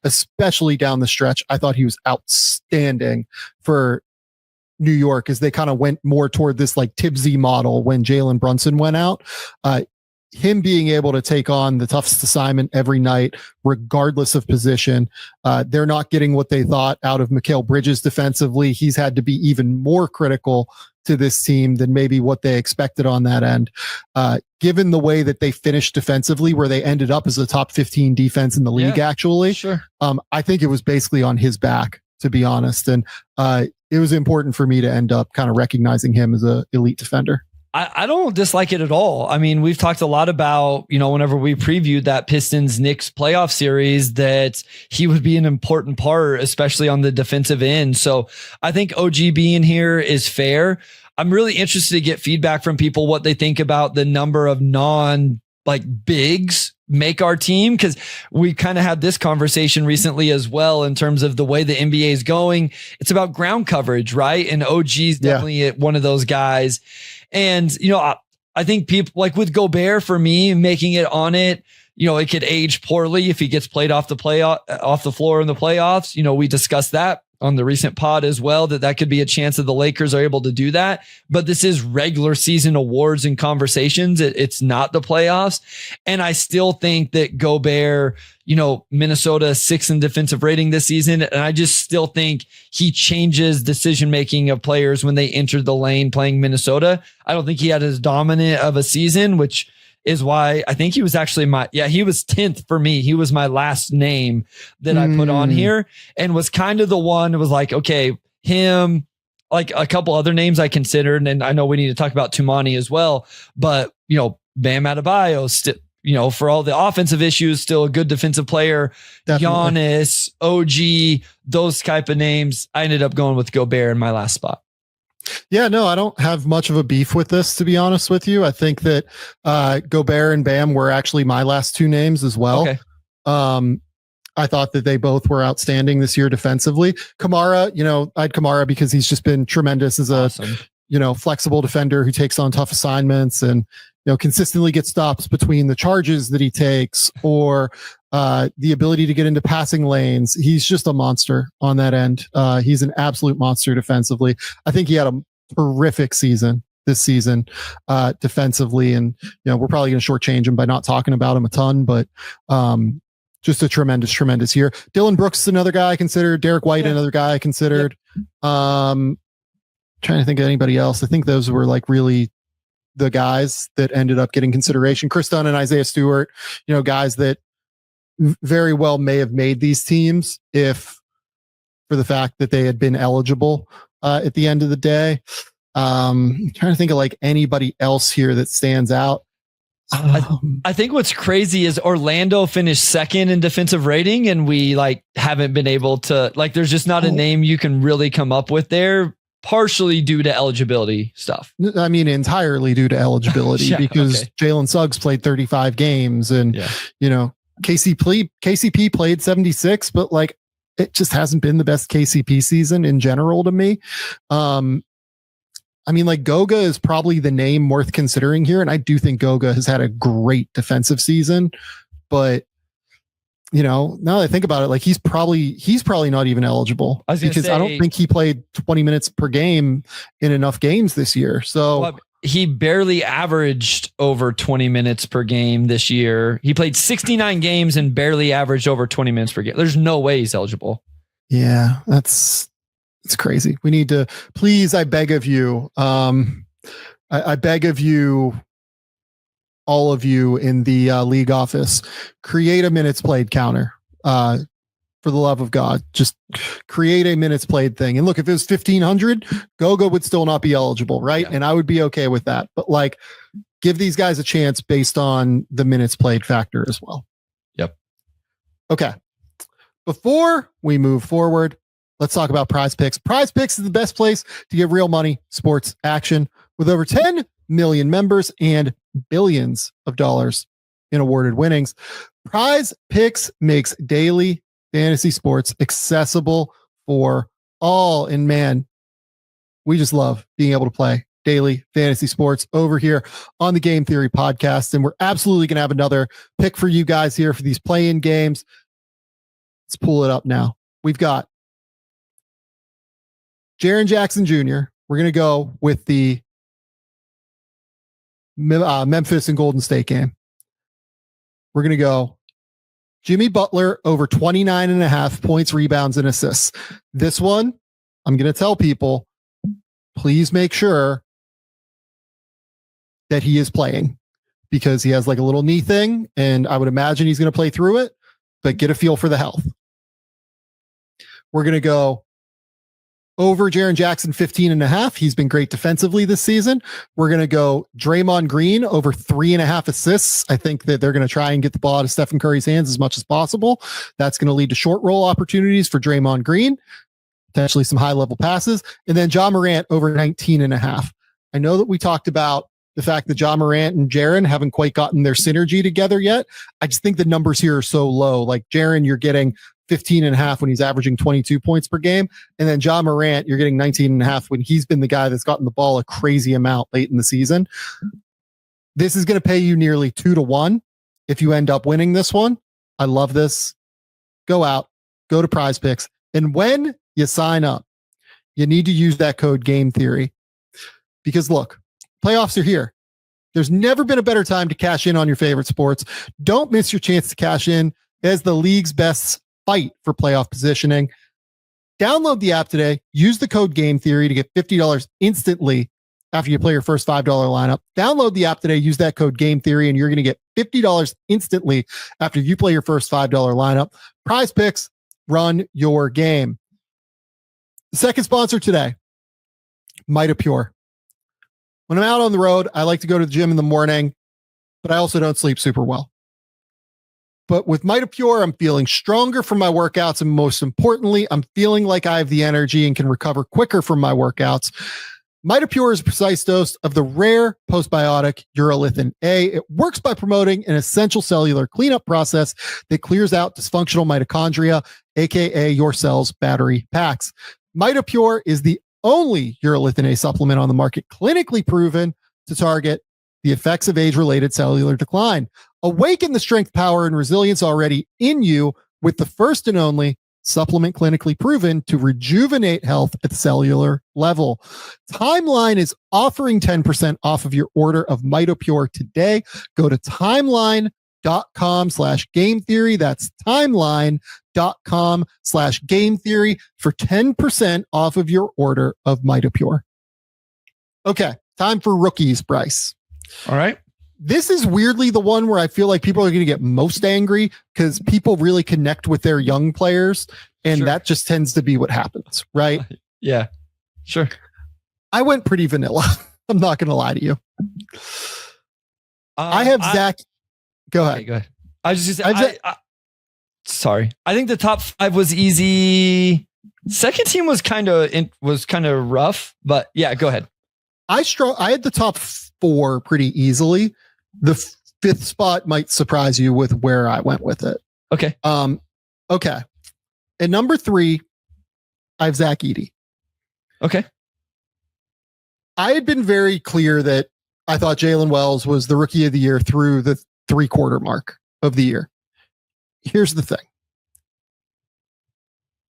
S1: especially down the stretch. I thought he was outstanding for New York as they kind of went more toward this like Tibbsy model when Jalen Brunson went out. Him being able to take on the toughest assignment every night, regardless of position. They're not getting what they thought out of Mikal Bridges defensively. He's had to be even more critical to this team than maybe what they expected on that end. Given the way that they finished defensively, where they ended up as a top 15 defense in the league, actually,
S4: sure.
S1: I think it was basically on his back, to be honest. And it was important for me to end up kind of recognizing him as an elite defender.
S4: I don't dislike it at all. I mean, we've talked a lot about, whenever we previewed that Pistons-Knicks playoff series, that he would be an important part, especially on the defensive end. So I think OG being here is fair. I'm really interested to get feedback from people, what they think about the number of bigs make our team, because we kind of had this conversation recently as well in terms of the way the NBA is going. It's about ground coverage, right? And OG is definitely one of those guys. And, I think people like with Gobert, for me, making it on it, it could age poorly if he gets played off the floor in the playoffs. We discussed that on the recent pod as well, that could be a chance that the Lakers are able to do that. But this is regular season awards and conversations. It's not the playoffs. And I still think that Gobert, Minnesota 6th in defensive rating this season. And I just still think he changes decision-making of players when they enter the lane playing Minnesota. I don't think he had as dominant of a season, which is why I think he was actually he was 10th for me. He was my last name that I put on here, and was kind of the one that was like, okay, him, like a couple other names I considered. And I know we need to talk about Tumani as well, but Bam Adebayo, for all the offensive issues, still a good defensive player. Definitely. Giannis, OG, those type of names. I ended up going with Gobert in my last spot.
S1: Yeah, no, I don't have much of a beef with this, to be honest with you. I think that Gobert and Bam were actually my last two names as well.
S4: Okay.
S1: I thought that they both were outstanding this year defensively. Kamara, I had Kamara because he's just been tremendous as a flexible defender who takes on tough assignments and consistently gets stops between the charges that he takes or the ability to get into passing lanes. He's just a monster on that end. He's an absolute monster defensively. I think he had a terrific season this season defensively. And, we're probably going to shortchange him by not talking about him a ton, but just a tremendous year. Dylan Brooks is another guy I considered. Derek White, another guy I considered. Trying to think of anybody else. I think those were like really the guys that ended up getting consideration. Chris Dunn and Isaiah Stewart, guys that very well may have made these teams if for the fact that they had been eligible at the end of the day. I'm trying to think of like anybody else here that stands out.
S4: I think what's crazy is Orlando finished second in defensive rating, and we haven't been able to, there's just not a name you can really come up with there, partially due to eligibility stuff.
S1: I mean, entirely due to eligibility because Jalen Suggs played 35 games and, KCP played 76, but it just hasn't been the best KCP season in general to me. Goga is probably the name worth considering here. And I do think Goga has had a great defensive season, but now that I think about it, he's probably not even eligible because I don't think he played 20 minutes per game in enough games this year. So
S4: he barely averaged over 20 minutes per game this year. He played 69 games and barely averaged over 20 minutes per game. There's no way he's eligible.
S1: Yeah, it's crazy. We need to, please, I beg of you. I beg of you, all of you in the league office, create a minutes played counter. For the love of God, just create a minutes played thing. And look, if it was 1,500, Gogo would still not be eligible, right? Yeah. And I would be okay with that. But like, give these guys a chance based on the minutes played factor as well.
S4: Yep.
S1: Okay. Before we move forward, let's talk about Prize Picks. Prize Picks is the best place to get real money sports action with over 10 million members and billions of dollars in awarded winnings. Prize Picks makes daily fantasy sports accessible for all. And man, we just love being able to play daily fantasy sports over here on the Game Theory podcast. And we're absolutely going to have another pick for you guys here for these play-in games. Let's pull it up now. We've got Jaren Jackson Jr. We're going to go with the Memphis and Golden State game. We're going to go Jimmy Butler over 29.5 points, rebounds, and assists. This one, I'm going to tell people, please make sure that he is playing because he has like a little knee thing, and I would imagine he's going to play through it, but get a feel for the health. We're going to go over Jaren Jackson 15.5. He's been great defensively this season. We're going to go Draymond Green over 3.5 assists. I think that they're going to try and get the ball out of Stephen Curry's hands as much as possible. That's going to lead to short roll opportunities for Draymond Green, potentially some high level passes. And then Ja Morant over 19.5. I know that we talked about the fact that Ja Morant and Jaren haven't quite gotten their synergy together yet. I just think the numbers here are so low. Like Jaren, you're getting 15.5 when he's averaging 22 points per game. And then Ja Morant, you're getting 19.5 when he's been the guy that's gotten the ball a crazy amount late in the season. This is going to pay you nearly 2-1 if you end up winning this one. I love this. Go out, go to Prize Picks. And when you sign up, you need to use that code Game Theory because look, playoffs are here. There's never been a better time to cash in on your favorite sports. Don't miss your chance to cash in as the league's best fight for playoff positioning. Download the app today. Use the code Game Theory to get $50 instantly after you play your first $5 lineup. Download the app today. Use that code Game Theory, and you're going to get $50 instantly after you play your first $5 lineup. Prize Picks, run your game. The second sponsor today, MITOPURE. When I'm out on the road, I like to go to the gym in the morning, but I also don't sleep super well. But with MITOPURE, I'm feeling stronger from my workouts. And most importantly, I'm feeling like I have the energy and can recover quicker from my workouts. MITOPURE is a precise dose of the rare postbiotic urolithin A. It works by promoting an essential cellular cleanup process that clears out dysfunctional mitochondria, aka your cell's battery packs. MITOPURE is the only urolithin A supplement on the market clinically proven to target the effects of age-related cellular decline. Awaken the strength, power, and resilience already in you with the first and only supplement clinically proven to rejuvenate health at the cellular level. Timeline is offering 10% off of your order of MITOPURE today. Go to timeline.com/game theory. That's timeline.com/game theory for 10% off of your order of MITOPURE. Okay, time for rookies, Bryce.
S4: All right.
S1: This is weirdly the one where I feel like people are going to get most angry because people really connect with their young players. And that just tends to be what happens, right?
S4: Yeah, sure.
S1: I went pretty vanilla. I'm not going to lie to you. I have Zach. Go ahead.
S4: Okay, go ahead. I was just sorry. I think the top 5 was easy. Second team was kind of rough, but yeah, go ahead.
S1: I had the top 4 pretty easily. The 5th spot might surprise you with where I went with it.
S4: Okay.
S1: Okay. At number 3, I have Zach Edey.
S4: Okay.
S1: I had been very clear that I thought Jalen Wells was the rookie of the year through the 3-quarter mark of the year. Here's the thing.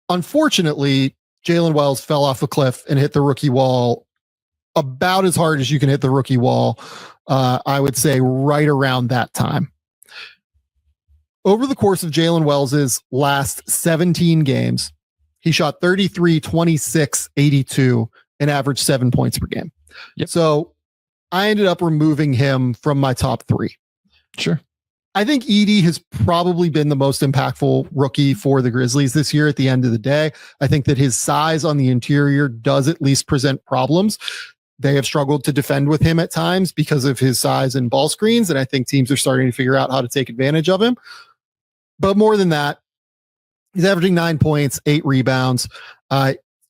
S1: Unfortunately, Jalen Wells fell off a cliff and hit the rookie wall about as hard as you can hit the rookie wall. I would say right around that time. Over the course of Jalen Wells' last 17 games, he shot 33, 26, 82, and averaged 7 points per game.
S4: Yep.
S1: So I ended up removing him from my top 3.
S4: Sure.
S1: I think Edey has probably been the most impactful rookie for the Grizzlies this year at the end of the day. I think that his size on the interior does at least present problems. They have struggled to defend with him at times because of his size and ball screens, and I think teams are starting to figure out how to take advantage of him. But more than that, he's averaging 9 points, 8 rebounds.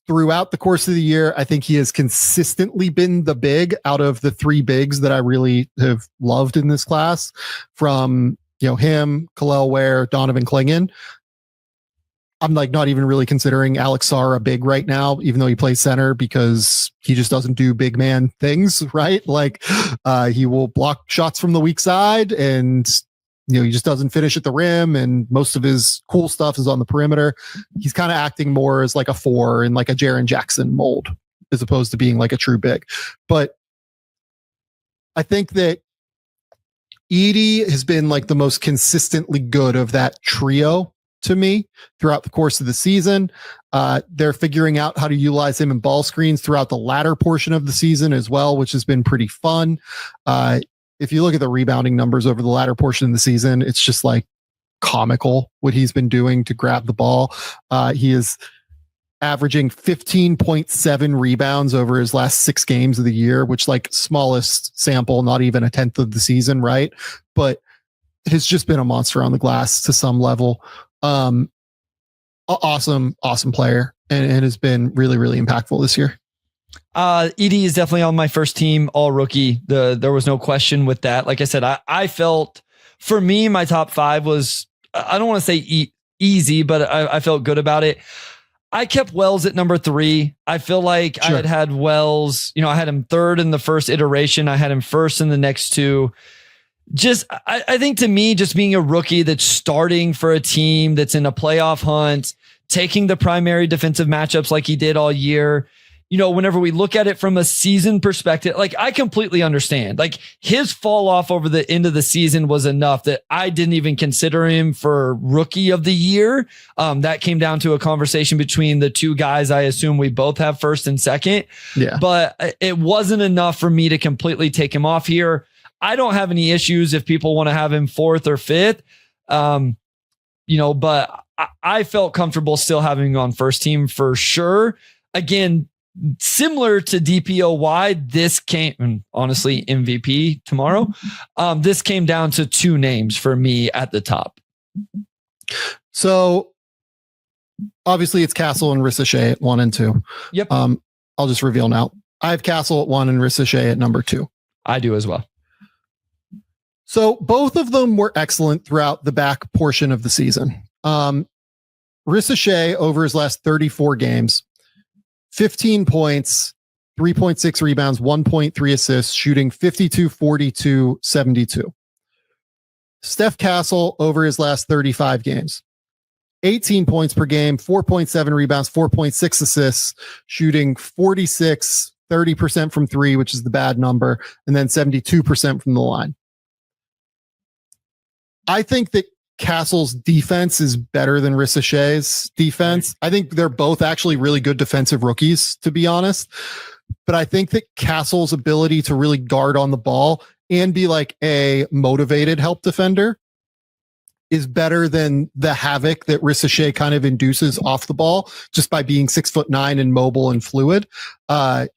S1: Throughout the course of the year, I think he has consistently been the big out of the 3 bigs that I really have loved in this class, from him, Kel'el Ware, Donovan Clingan. I'm like not even really considering Alex Sarr a big right now, even though he plays center, because he just doesn't do big man things, right? Like he will block shots from the weak side, and he just doesn't finish at the rim, and most of his cool stuff is on the perimeter. He's kind of acting more as like a 4 in like a Jaren Jackson mold, as opposed to being like a true big. But I think that Edey has been like the most consistently good of that trio to me throughout the course of the season. They're figuring out how to utilize him in ball screens throughout the latter portion of the season as well, which has been pretty fun. If you look at the rebounding numbers over the latter portion of the season, it's just like comical what he's been doing to grab the ball. He is averaging 15.7 rebounds over his last 6 games of the year, which like smallest sample, not even a tenth of the season, right? But it has just been a monster on the glass to some level. Awesome player, and has been really, really impactful this year.
S4: Edey is definitely on my first team all rookie. There was no question with that. Like I said, I felt, for me, my top 5 was, I don't want to say easy, but I felt good about it. I kept Wells at number 3. I feel like
S1: Sure.
S4: I had Wells, I had him 3rd in the first iteration. I had him 1st in the next 2. I think to me, just being a rookie that's starting for a team that's in a playoff hunt, taking the primary defensive matchups like he did all year, whenever we look at it from a season perspective, like I completely understand, like his fall off over the end of the season was enough that I didn't even consider him for rookie of the year. That came down to a conversation between the 2 guys. I assume we both have 1st and 2nd.
S1: Yeah. But
S4: it wasn't enough for me to completely take him off here. I don't have any issues if people want to have him 4th or 5th. But I felt comfortable still having him on first team for sure. Again, similar to DPOY, this came, and honestly, MVP tomorrow. This came down to 2 names for me at the top.
S1: So obviously it's Castle and Rissa Shea at 1 and 2.
S4: Yep.
S1: I'll just reveal now. I have Castle at 1 and Rissa Shea at number 2.
S4: I do as well.
S1: So both of them were excellent throughout the back portion of the season. Rissa Shea, over his last 34 games, 15 points, 3.6 rebounds, 1.3 assists, shooting 52, 42, 72. Steph Castle, over his last 35 games, 18 points per game, 4.7 rebounds, 4.6 assists, shooting 46, 30% from 3, which is the bad number, and then 72% from the line. I think that Castle's defense is better than Rissa Shea's defense. I think they're both actually really good defensive rookies, to be honest. But I think that Castle's ability to really guard on the ball and be like a motivated help defender is better than the havoc that Rissa Shea kind of induces off the ball just by being 6'9" and mobile and fluid. I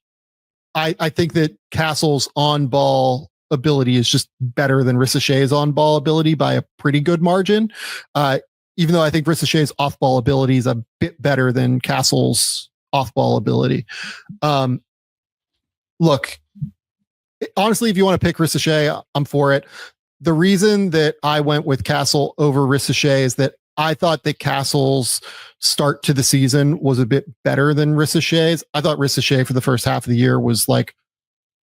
S1: think that Castle's on ball ability is just better than Rissa Shea's on ball ability by a pretty good margin. Even though I think Rissa Shea's off ball ability is a bit better than Castle's off ball ability. Look, honestly, if you want to pick Rissa Shea, I'm for it. The reason that I went with Castle over Rissa Shea is that I thought that Castle's start to the season was a bit better than Rissa Shea's. I thought Rissa Shea for the first half of the year was like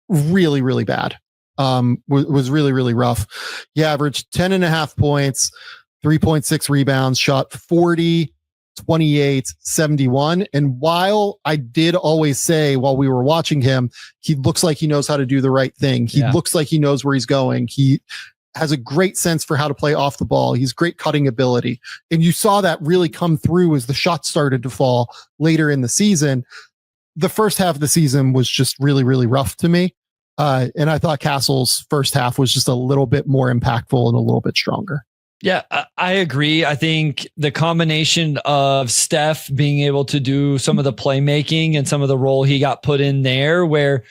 S1: really, really bad. Was really, really rough. He averaged 10.5 points, 3.6 rebounds, shot 40, 28, 71. And while I did always say while we were watching him, he looks like he knows how to do the right thing. He looks like he knows where he's going. He has a great sense for how to play off the ball. He's great cutting ability. And you saw that really come through as the shots started to fall later in the season. The first half of the season was just really, really rough to me. And I thought Castle's first half was just a little bit more impactful and a little bit stronger.
S4: Yeah, I agree. I think the combination of Steph being able to do some of the playmaking and some of the role he got put in there where,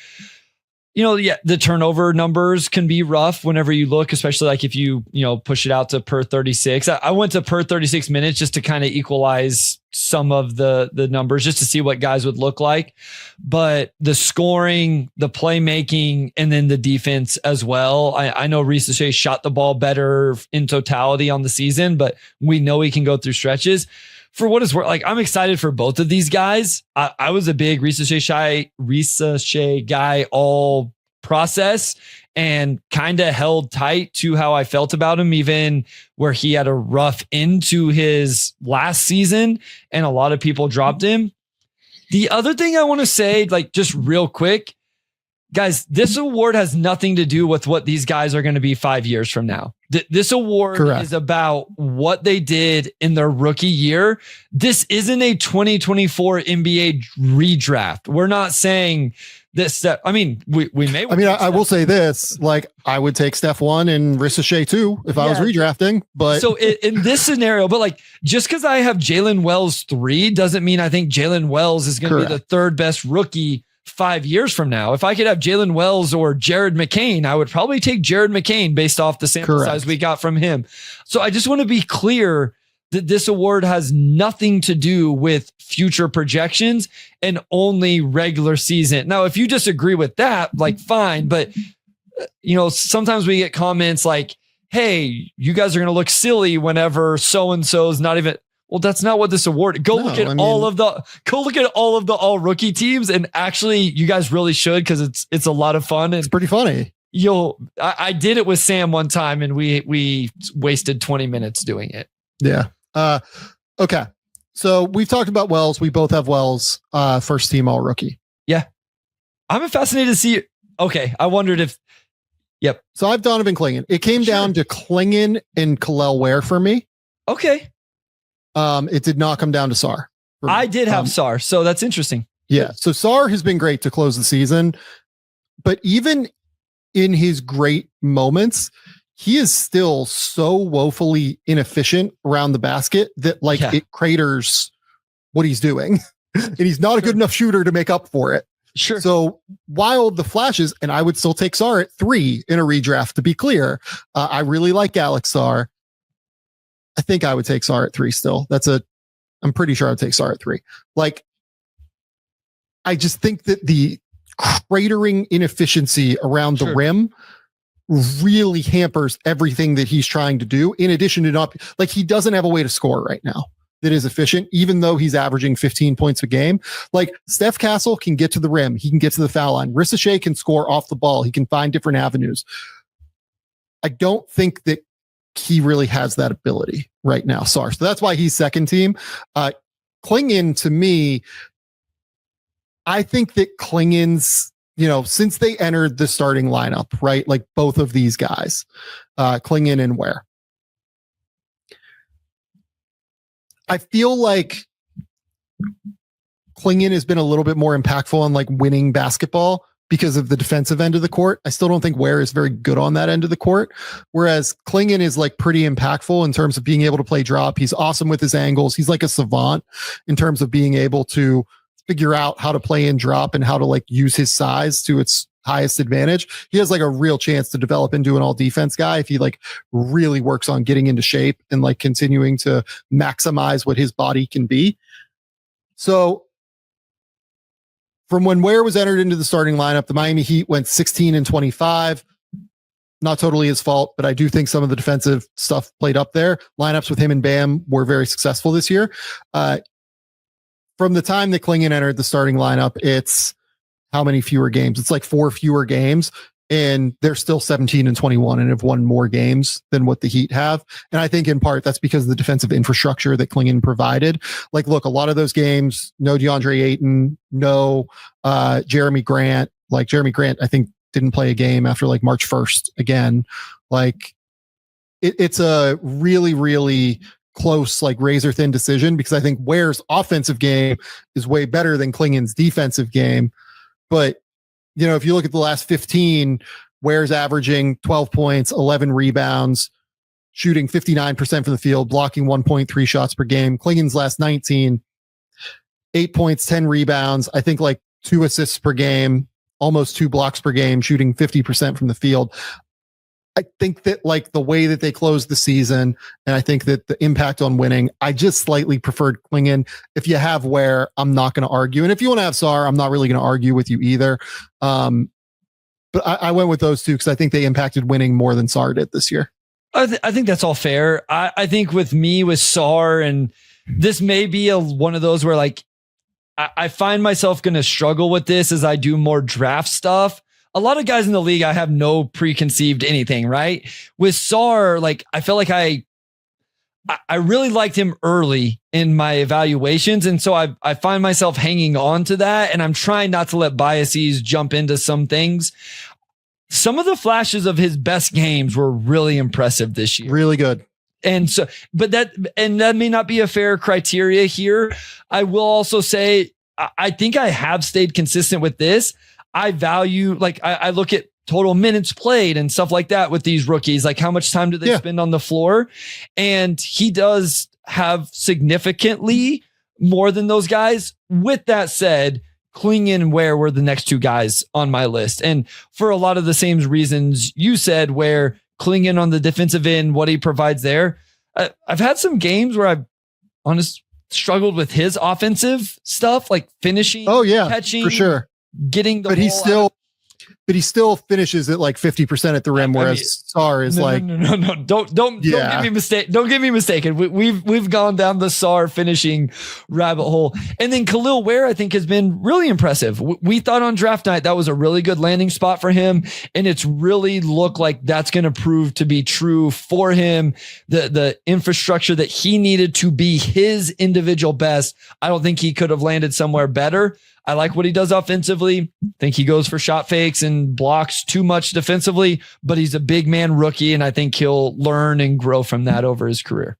S4: the turnover numbers can be rough whenever you look, especially like if you push it out to per 36. I went to per 36 minutes just to kind of equalize some of the numbers, just to see what guys would look like. But the scoring, the playmaking, and then the defense as well. I know Ricochet shot the ball better in totality on the season, but we know he can go through stretches. For what it's worth, like I'm excited for both of these guys. I was a big Ricochet guy all process and kind of held tight to how I felt about him, even where he had a rough into his last season and a lot of people dropped him. The other thing I want to say, like just real quick, guys, this award has nothing to do with what these guys are going to be 5 years from now. This award is about what they did in their rookie year. This isn't a 2024 NBA redraft. We're not saying this. I mean, we may.
S1: I will say this: like, I would take Steph 1 and Ricochet 2 if I was redrafting. But
S4: so in this scenario, but like, just because I have Jalen Wells 3 doesn't mean I think Jalen Wells is going to be the third best rookie 5 years from now. If I could have Jalen Wells or Jared McCain, I would probably take Jared McCain based off the sample size we got from him. So I just want to be clear that this award has nothing to do with future projections and only regular season. Now, if you disagree with that, like fine, but sometimes we get comments like, hey, you guys are going to look silly whenever so-and-so is not even. Well, that's not what this award. Go look at all of the all rookie teams, and actually, you guys really should because it's a lot of fun. And
S1: it's pretty funny.
S4: I did it with Sam one time, and we wasted 20 minutes doing it.
S1: Yeah. Okay. So we've talked about Wells. We both have Wells, first team all rookie.
S4: Yeah. I'm fascinated to see. Okay, I wondered if. Yep.
S1: So I've Donovan Clingan. It came down to Clingan and Kel'el Ware for me.
S4: Okay.
S1: It did not come down to Sar.
S4: I did have Sar, so that's interesting.
S1: Yeah. So Sar has been great to close the season, but even in his great moments, he is still so woefully inefficient around the basket that it craters what he's doing. And he's not a good enough shooter to make up for it.
S4: Sure.
S1: So while the flashes, and I would still take Sar at 3 in a redraft, to be clear, I really like Alex Sar. I think I would take Sar at 3 still. I'm pretty sure I would take Sar at 3. Like, I just think that the cratering inefficiency around the rim really hampers everything that he's trying to do. In addition to he doesn't have a way to score right now that is efficient, even though he's averaging 15 points a game. Like Steph Castle can get to the rim. He can get to the foul line. Ricochet can score off the ball. He can find different avenues. I don't think that he really has that ability right now, Sar. So that's why he's second team. Clingan, to me, I think that Clingan's, since they entered the starting lineup, right? Like both of these guys, Clingan and Ware. I feel like Clingan has been a little bit more impactful on like winning basketball because of the defensive end of the court. I still don't think Ware is very good on that end of the court. Whereas Clingan is like pretty impactful in terms of being able to play drop. He's awesome with his angles. He's like a savant in terms of being able to figure out how to play in drop and how to like use his size to its highest advantage. He has like a real chance to develop into an all defense guy if he like really works on getting into shape and like continuing to maximize what his body can be. So from when Ware was entered into the starting lineup, the Miami Heat went 16-25. Not totally his fault, but I do think some of the defensive stuff played up there. Lineups with him and Bam were very successful this year. From the time that Clingan entered the starting lineup, it's how many fewer games? It's like 4 fewer games, and they're still 17-21 and have won more games than what the Heat have. And I think in part that's because of the defensive infrastructure that Clingan provided. Like, look, a lot of those games, no DeAndre Ayton, no Jeremy Grant. Like Jeremy Grant, I think didn't play a game after like March 1st again. Like it's a really, really close, like razor thin decision, because I think Ware's offensive game is way better than Clingan's defensive game. But if you look at the last 15, Ware's averaging 12 points, 11 rebounds, shooting 59% from the field, blocking 1.3 shots per game. Klingen's last 19, 8 points, 10 rebounds. I think like 2 assists per game, almost 2 blocks per game, shooting 50% from the field. I think that like the way that they closed the season, and I think that the impact on winning, I just slightly preferred Klingen. If you have Ware, I'm not going to argue. And if you want to have Sar, I'm not really going to argue with you either. But I went with those two because I think they impacted winning more than Sar did this year.
S4: I think that's all fair. I think with me, with Sar, and this may be one of those where like I find myself going to struggle with this as I do more draft stuff. A lot of guys in the league, I have no preconceived anything, right? With Sar, like I felt like I really liked him early in my evaluations. And so I find myself hanging on to that. And I'm trying not to let biases jump into some things. Some of the flashes of his best games were really impressive this year.
S1: Really good.
S4: And so, but that may not be a fair criteria here. I will also say, I think I have stayed consistent with this. I value, like, I look at total minutes played and stuff like that with these rookies. Like, how much time do they spend on the floor? And he does have significantly more than those guys. With that said, Klingen and Ware were the next 2 guys on my list. And for a lot of the same reasons you said, where Klingen on the defensive end, what he provides there. I've had some games where I've honestly struggled with his offensive stuff, like finishing, catching,
S1: for sure,
S4: getting the
S1: ball. But he still finishes at like 50% at the rim, whereas Sar is
S4: no. Don't get me mistaken. Don't get me mistaken. We've gone down the Sar finishing rabbit hole. And then Khalil Ware, I think, has been really impressive. We thought on draft night that was a really good landing spot for him, and it's really looked like that's going to prove to be true for him. The infrastructure that he needed to be his individual best, I don't think he could have landed somewhere better. I like what he does offensively. I think he goes for shot fakes and blocks too much defensively, but he's a big man rookie, and I think he'll learn and grow from that over his career.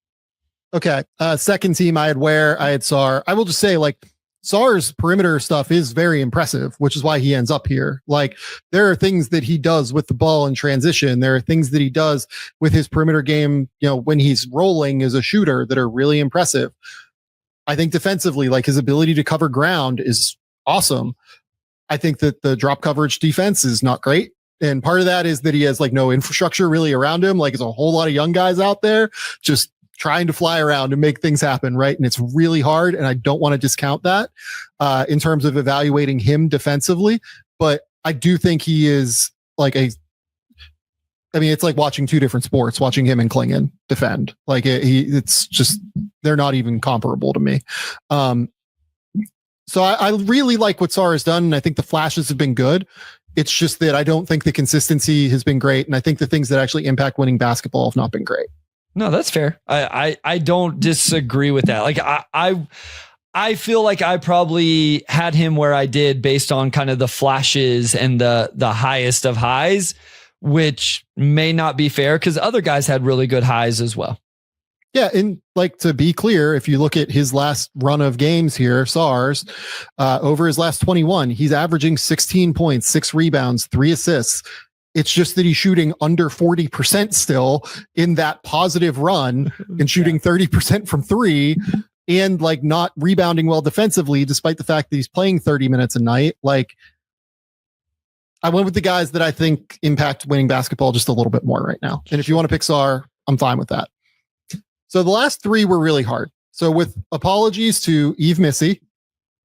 S1: Okay. Second team, I had Ware, I had Sar. I will just say, like, Sar's perimeter stuff is very impressive, which is why he ends up here. Like, there are things that he does with the ball in transition. There are things that he does with his perimeter game, when he's rolling as a shooter, that are really impressive. I think defensively, like, his ability to cover ground is awesome. I think that the drop coverage defense is not great. And part of that is that he has like no infrastructure really around him. Like, it's a whole lot of young guys out there just trying to fly around and make things happen. Right. And it's really hard. And I don't want to discount that in terms of evaluating him defensively. But I do think he is like it's like watching 2 different sports, watching him and Klingen defend. Like it's just, they're not even comparable to me. So I really like what Sar has done, and I think the flashes have been good. It's just that I don't think the consistency has been great, and I think the things that actually impact winning basketball have not been great.
S4: No, that's fair. I don't disagree with that. Like I feel like I probably had him where I did based on kind of the flashes and the highest of highs, which may not be fair because other guys had really good highs as well.
S1: Yeah, and like, to be clear, if you look at his last run of games here, Sar's, over his last 21, he's averaging 16 points, 6 rebounds, 3 assists. It's just that he's shooting under 40% still in that positive run and shooting 30% from 3 and like not rebounding well defensively, despite the fact that he's playing 30 minutes a night. Like, I went with the guys that I think impact winning basketball just a little bit more right now. And if you want to pick Sar, I'm fine with that. So the last 3 were really hard. So with apologies to Eve Missy,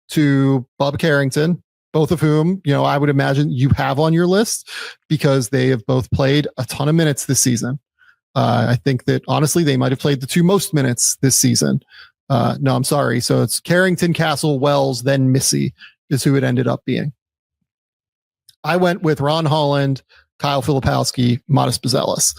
S1: to Bub Carrington, both of whom, I would imagine you have on your list because they have both played a ton of minutes this season. I think that honestly, they might have played the 2 most minutes this season. No, I'm sorry. So it's Carrington, Castle, Wells, then Missy is who it ended up being. I went with Ron Holland, Kyle Filipowski, Modest Buzelis.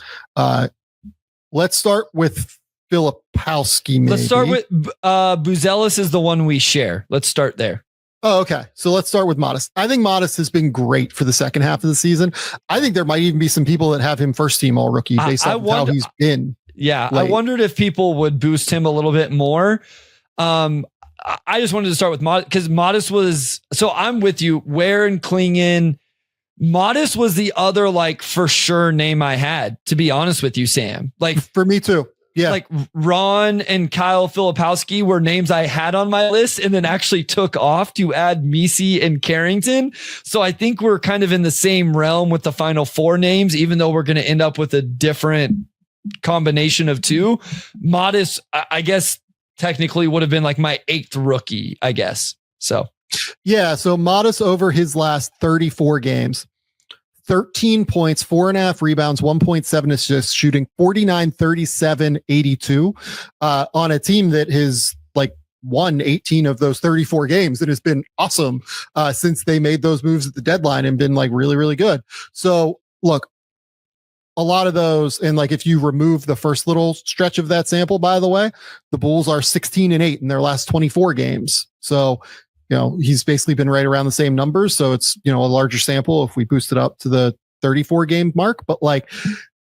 S1: Let's start with Filipowski. Maybe.
S4: Let's start with Buzelis is the one we share. Let's start there.
S1: Oh, okay. So let's start with Modest. I think Modest has been great for the second half of the season. I think there might even be some people that have him first team all rookie based on how he's been.
S4: Yeah.
S1: Late.
S4: I wondered if people would boost him a little bit more. I just wanted to start with Modest because Modest was, so I'm with you. Ware and Klingen Modest was the other like for sure name I had, to be honest with you, Sam. Like
S1: for me too. Yeah.
S4: Like Ron and Kyle Filipowski were names I had on my list and then actually took off to add Misi and Carrington. So I think we're kind of in the same realm with the final four names, even though we're going to end up with a different combination of two. Modest, I guess, technically would have been like my 8th rookie, I guess. So,
S1: yeah. So Modest over his last 34 games, 13 points, 4.5 rebounds, 1.7 assists, shooting 49, 37, 82 on a team that has like won 18 of those 34 games. It has been awesome since they made those moves at the deadline and been like really, really good. So look, a lot of those, and like if you remove the first little stretch of that sample, by the way, the Bulls are 16-8 in their last 24 games. So he's basically been right around the same numbers. So it's, a larger sample if we boost it up to the 34 game mark, but like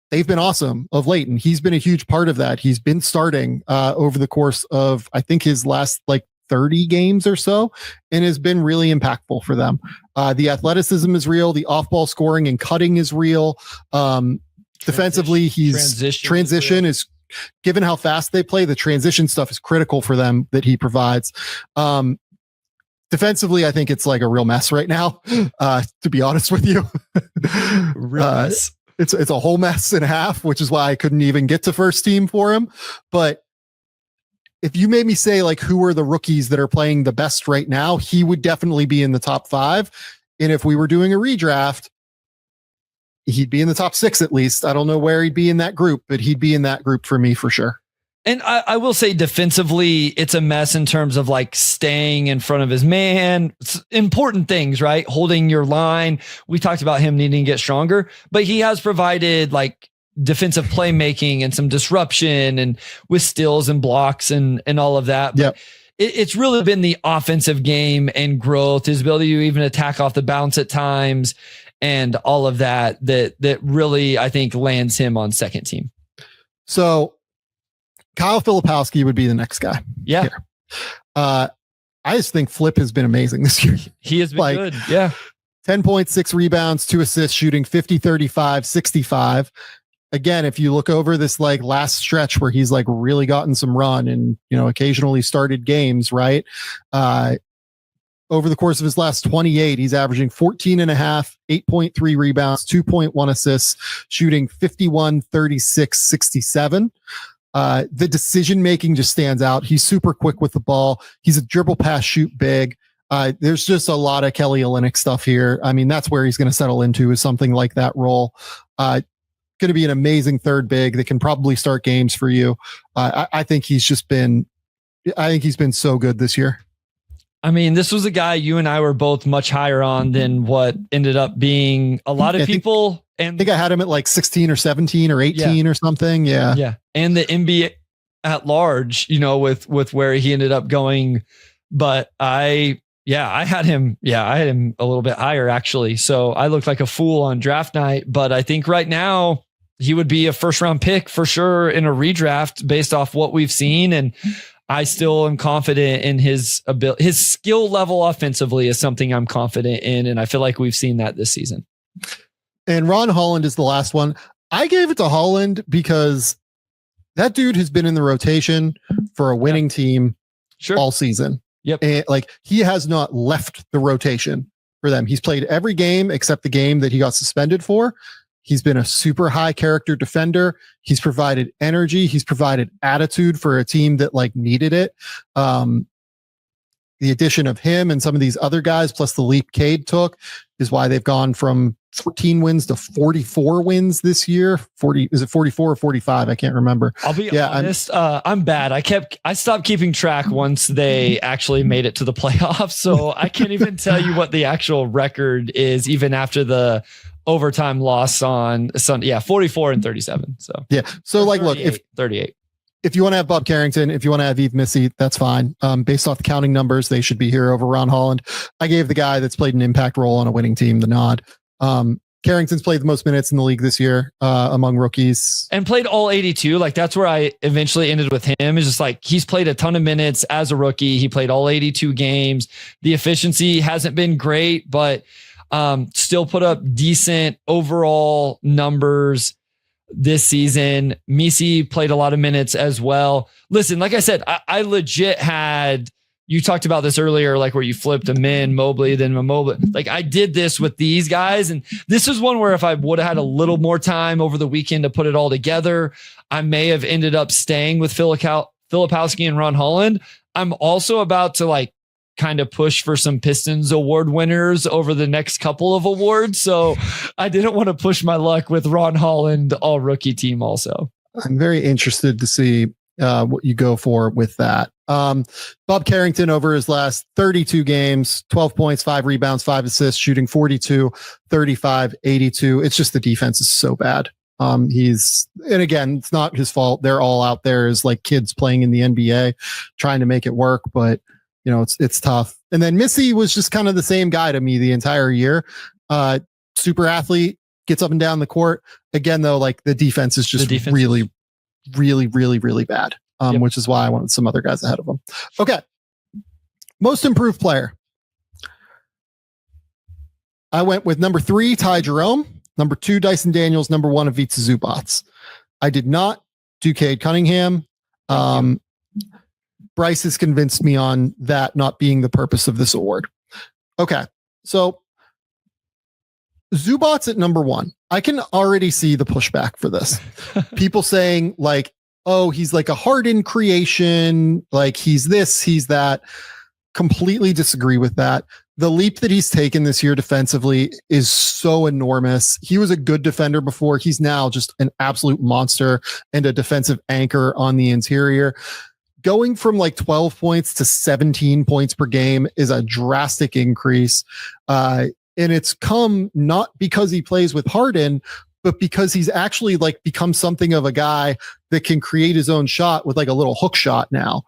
S1: they've been awesome of late. And he's been a huge part of that. He's been starting over the course of, I think his last like 30 games or so, and has been really impactful for them. The athleticism is real. The off ball scoring and cutting is real. Defensively, transition is given how fast they play. The transition stuff is critical for them that he provides. Defensively, I think it's like a real mess right now, to be honest with you.
S4: Real mess.
S1: It's a whole mess and a half, which is why I couldn't even get to first team for him. But if you made me say like who are the rookies that are playing the best right now, he would definitely be in the top 5. And if we were doing a redraft, he'd be in the top 6 at least. I don't know where he'd be in that group, but he'd be in that group for me for sure.
S4: And I will say defensively, it's a mess in terms of like staying in front of his man. It's important things, right? Holding your line. We talked about him needing to get stronger, but he has provided like defensive playmaking and some disruption and with steals and blocks and all of that.
S1: Yep.
S4: It's really been the offensive game and growth, his ability to even attack off the bounce at times and all of that really, I think, lands him on second team.
S1: So Kyle Filipowski would be the next guy.
S4: Yeah.
S1: Here. I just think Flip has been amazing this year.
S4: He has been good. Yeah.
S1: 10.6 rebounds, 2 assists, shooting 50, 35, 65. Again, if you look over this like last stretch where he's like really gotten some run and, occasionally started games, right? Over the course of his last 28, he's averaging 14.5, 8.3 rebounds, 2.1 assists, shooting 51, 36, 67. The decision-making just stands out. He's super quick with the ball. He's a dribble pass shoot big. There's just a lot of Kelly Olynyk stuff here. I mean, that's where he's going to settle into is something like that role. Going to be an amazing third big that can probably start games for you. I think he's been so good this year. I
S4: mean, this was a guy you and I were both much higher on than what ended up being a lot of people. I think
S1: I had him at like 16 or 17 or 18 or something. Yeah.
S4: Yeah. And the NBA at large, with where he ended up going. But I had him a little bit higher actually. So I looked like a fool on draft night, but I think right now he would be a first round pick for sure in a redraft based off what we've seen. And I still am confident in his ability. His skill level offensively is something I'm confident in. And I feel like we've seen that this season.
S1: And Ron Holland is the last one. I gave it to Holland because that dude has been in the rotation for a winning team all season.
S4: Yep.
S1: And like he has not left the rotation for them. He's played every game except the game that he got suspended for. He's been a super high character defender. He's provided energy. He's provided attitude for a team that like needed it. The addition of him and some of these other guys, plus the leap Cade took, is why they've gone from 14 wins to 44 wins this year. 40, is it 44 or 45? I can't remember.
S4: I'll be honest. I'm bad. I stopped keeping track once they actually made it to the playoffs. So I can't even tell you what the actual record is, even after the overtime loss on Sunday. Yeah. 44 and 37. So
S1: yeah. So like, look, if
S4: 38,
S1: if you want to have Bob Carrington, if you want to have Yves Missy, that's fine. Based off the counting numbers, they should be here over Ron Holland. I gave the guy that's played an impact role on a winning team the nod. Carrington's played the most minutes in the league this year among rookies.
S4: And played all 82. Like that's where I eventually ended with him. Is just like he's played a ton of minutes as a rookie. He played all 82 games. The efficiency hasn't been great, but Still put up decent overall numbers this season. Misi played a lot of minutes as well. Listen, like I said, I legit had, you talked about this earlier, like where you flipped a Min, Mobley, then a Mobley. Like I did this with these guys. And this is one where if I would have had a little more time over the weekend to put it all together, I may have ended up staying with Filipowski and Ron Holland. I'm also about to like kind of push for some Pistons award winners over the next couple of awards. So I didn't want to push my luck with Ron Holland, all rookie team also.
S1: I'm very interested to see what you go for with that. Bob Carrington over his last 32 games, 12 points, 5 rebounds, 5 assists, shooting 42, 35, 82. It's just the defense is so bad. And again, it's not his fault. They're all out there as like kids playing in the NBA trying to make it work, but you know, it's tough. And then Missy was just kind of the same guy to me the entire year. Super athlete, gets up and down the court. Again, though, like the defense is just really, really, really, really bad. Which is why I wanted some other guys ahead of him. Okay. Most improved player. I went with number 3, Ty Jerome, number 2, Dyson Daniels, number 1, Ivica Zubac. I did not do Cade Cunningham. Bryce has convinced me on that not being the purpose of this award. Okay. So Zubac's at number 1. I can already see the pushback for this. People saying like, oh, he's like a Harden creation. Like he's this, he's that. Completely disagree with that. The leap that he's taken this year defensively is so enormous. He was a good defender before. He's now just an absolute monster and a defensive anchor on the interior. Going from like 12 points to 17 points per game is a drastic increase. And it's come not because he plays with Harden, but because he's actually like become something of a guy that can create his own shot with like a little hook shot now.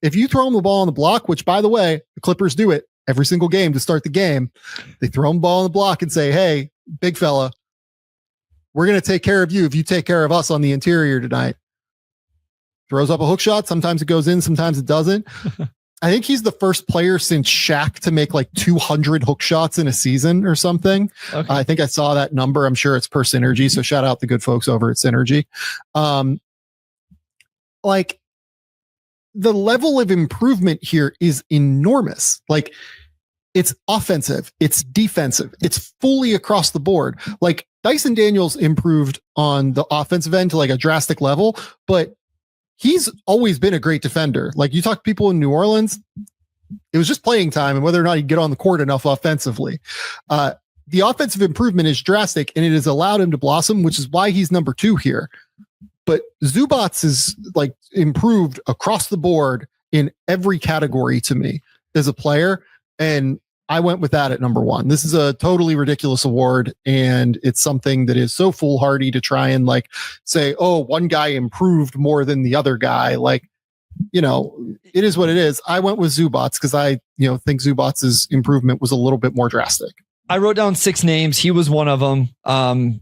S1: If you throw him the ball on the block, which by the way, the Clippers do it every single game to start the game, they throw him the ball on the block and say, hey, big fella, we're going to take care of you if you take care of us on the interior tonight. Throws up a hook shot. Sometimes it goes in, sometimes it doesn't. I think he's the first player since Shaq to make like 200 hook shots in a season or something. Okay. I think I saw that number. I'm sure it's per Synergy. So shout out the good folks over at Synergy. Like the level of improvement here is enormous. Like it's offensive, it's defensive, it's fully across the board. Like Dyson Daniels improved on the offensive end to like a drastic level, but he's always been a great defender. Like you talk to people in New Orleans, it was just playing time and whether or not he'd get on the court enough offensively. The offensive improvement is drastic and it has allowed him to blossom, which is why he's number 2 here. But Zubac is like improved across the board in every category to me as a player. And I went with that at number 1. This is a totally ridiculous award. And it's something that is so foolhardy to try and like say, oh, one guy improved more than the other guy. Like, you know, it is what it is. I went with Zubac because I, think Zubac's improvement was a little bit more drastic.
S4: I wrote down 6 names. He was one of them.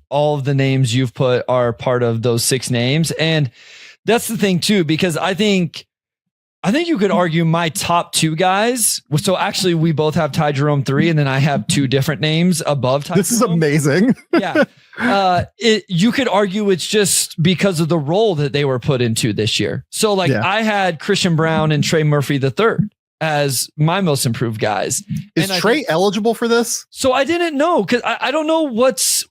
S4: All of the names you've put are part of those 6 names. And that's the thing too, because I think you could argue my top 2 guys. So actually we both have Ty Jerome 3 and then I have 2 different names above Ty
S1: This
S4: Jerome.
S1: Is amazing.
S4: Yeah. You could argue it's just because of the role that they were put into this year. So like I had Christian Brown and Trey Murphy III as my most improved guys.
S1: Is Trey eligible for this?
S4: So I didn't know because I don't know what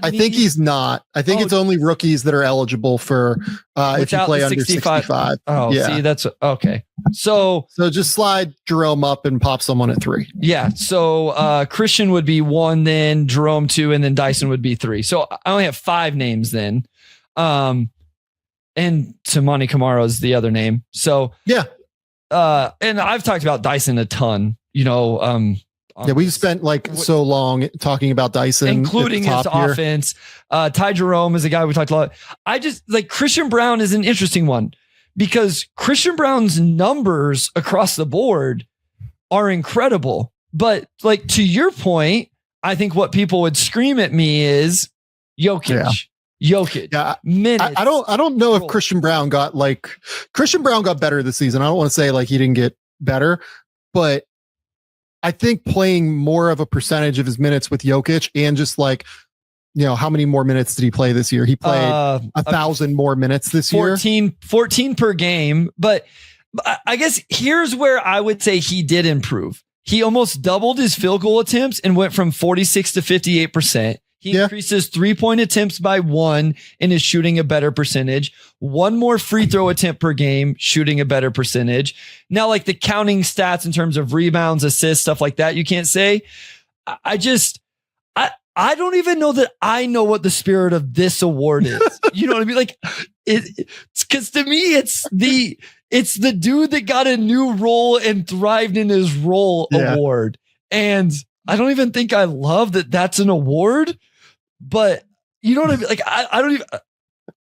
S1: I think he's not. I think it's only rookies that are eligible for if you play under 65.
S4: Oh, yeah. See, that's okay. So
S1: just slide Jerome up and pop someone at 3.
S4: Yeah. So Christian would be 1, then Jerome 2, and then Dyson would be 3. So I only have 5 names then. And Tamani Kamara is the other name. So
S1: yeah.
S4: And I've talked about Dyson a ton,
S1: we've spent like so long talking about Dyson,
S4: including his offense. Ty Jerome is a guy we talked a lot. I just like Christian Brown is an interesting one because Christian Brown's numbers across the board are incredible. But like to your point, I think what people would scream at me is Jokic.
S1: Yeah,
S4: minutes.
S1: I don't know if Christian Brown got better this season. I don't want to say like he didn't get better, but I think playing more of a percentage of his minutes with Jokic and just like, how many more minutes did he play this year? He played 1,000 more minutes this year.
S4: 14 per game. But I guess here's where I would say he did improve. He almost doubled his field goal attempts and went from 46 to 58%. He increased his 3-point attempts by 1 and is shooting a better percentage. 1 more free throw attempt per game, shooting a better percentage. Now, like the counting stats in terms of rebounds, assists, stuff like that, you can't say. I don't even know that I know what the spirit of this award is. You know what I mean? Like it's because to me, it's the dude that got a new role and thrived in his role award. And I don't even think I love that that's an award, but you know what I mean? Like,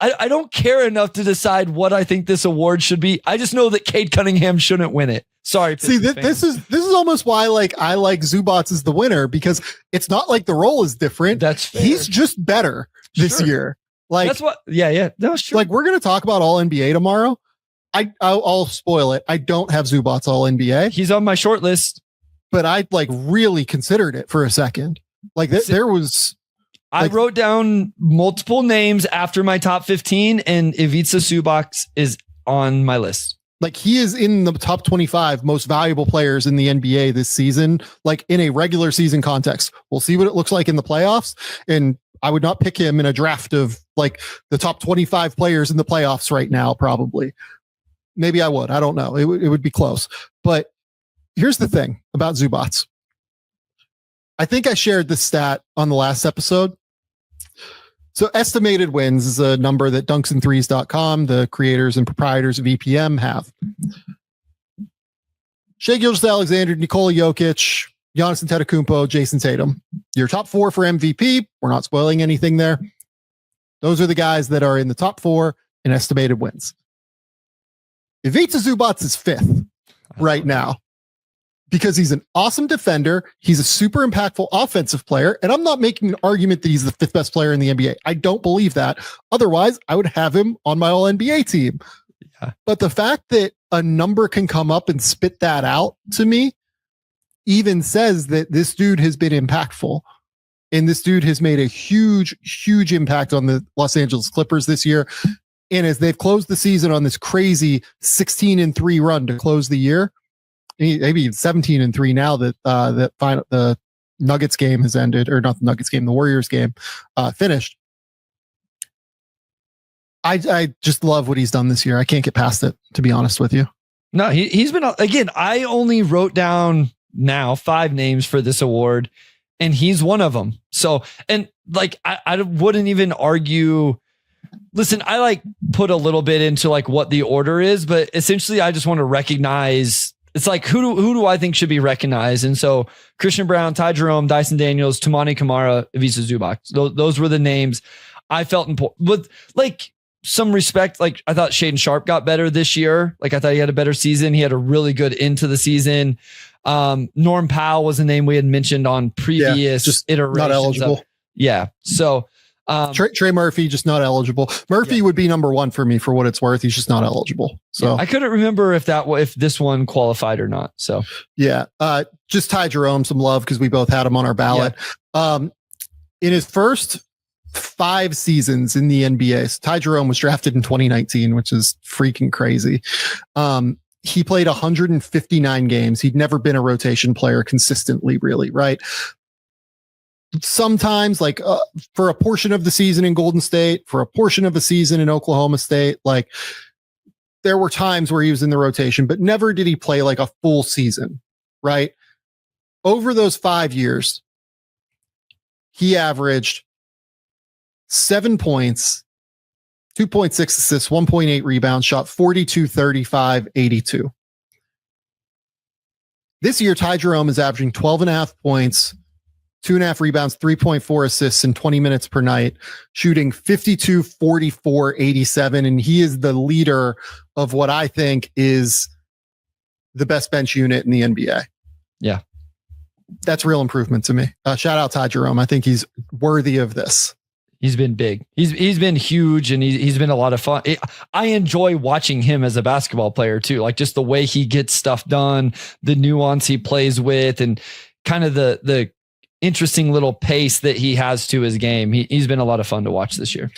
S4: I don't care enough to decide what I think this award should be. I just know that Cade Cunningham shouldn't win it. Sorry.
S1: See, this is almost why I like Zubats as the winner, because it's not like the role is different.
S4: That's fair.
S1: He's just better this year. Like
S4: that's what. Yeah. No, sure.
S1: Like we're gonna talk about All NBA tomorrow. I'll spoil it. I don't have Zubats All NBA.
S4: He's on my short list,
S1: but I like really considered it for a second. Like there was.
S4: I wrote down multiple names after my top 15, and Ivica Zubac is on my list.
S1: Like he is in the top 25 most valuable players in the NBA this season, like in a regular season context. We'll see what it looks like in the playoffs. And I would not pick him in a draft of like the top 25 players in the playoffs right now, probably. Maybe I would. I don't know. It would be close. But here's the thing about Zubats. I think I shared this stat on the last episode. So estimated wins is a number that dunksandthrees.com, the creators and proprietors of EPM, have. Shai Gilgeous-Alexander, Nikola Jokic, Giannis Antetokounmpo, Jason Tatum. Your top 4 for MVP. We're not spoiling anything there. Those are the guys that are in the top 4 in estimated wins. Ivica Zubac is 5th right now because he's an awesome defender. He's a super impactful offensive player. And I'm not making an argument that he's the 5th best player in the NBA. I don't believe that. Otherwise, I would have him on my All NBA team. Yeah. But the fact that a number can come up and spit that out to me even says that this dude has been impactful. And this dude has made a huge, huge impact on the Los Angeles Clippers this year. And as they've closed the season on this crazy 16-3 run to close the year, maybe 17-3 now that the Nuggets game has ended, or not the Nuggets game, the Warriors game finished. I just love what he's done this year. I can't get past it, to be honest with you.
S4: No, he's been, again, I only wrote down now 5 names for this award, and he's one of them. So, and like, I wouldn't even argue. Listen, I like put a little bit into like what the order is, but essentially I just want to recognize, it's like, who do I think should be recognized? And so Christian Brown, Ty Jerome, Dyson Daniels, Toumani Camara, Ivica Zubac. Those were the names I felt important with, like, some respect. Like, I thought Shaedon Sharpe got better this year. Like, I thought he had a better season. He had a really good into the season. Norm Powell was a name we had mentioned on previous iterations.
S1: Not eligible.
S4: So
S1: Trey Murphy, just not eligible. Murphy would be number 1 for me for what it's worth. He's just not eligible. So
S4: I couldn't remember if this one qualified or not. So
S1: just Ty Jerome some love because we both had him on our ballot. In his first 5 seasons in the NBA, so Ty Jerome was drafted in 2019, which is freaking crazy. He played 159 games. He'd never been a rotation player consistently, really, right? Sometimes like for a portion of the season in Golden State, for a portion of a season in Oklahoma State, like there were times where he was in the rotation, but never did he play like a full season, right? Over those 5 years, he averaged 7 points, 2.6 assists, 1.8 rebounds, shot 42, 35, 82. This year, Ty Jerome is averaging 12.5 points, 2.5 rebounds, 3.4 assists in 20 minutes per night, shooting 52, 44, 87. And he is the leader of what I think is the best bench unit in the NBA.
S4: Yeah.
S1: That's real improvement to me. Shout out Ty Jerome. I think he's worthy of this.
S4: He's been big. He's been huge, and he's been a lot of fun. I enjoy watching him as a basketball player too. Like just the way he gets stuff done, the nuance he plays with, and kind of the interesting little pace that he has to his game. He's been a lot of fun to watch this year.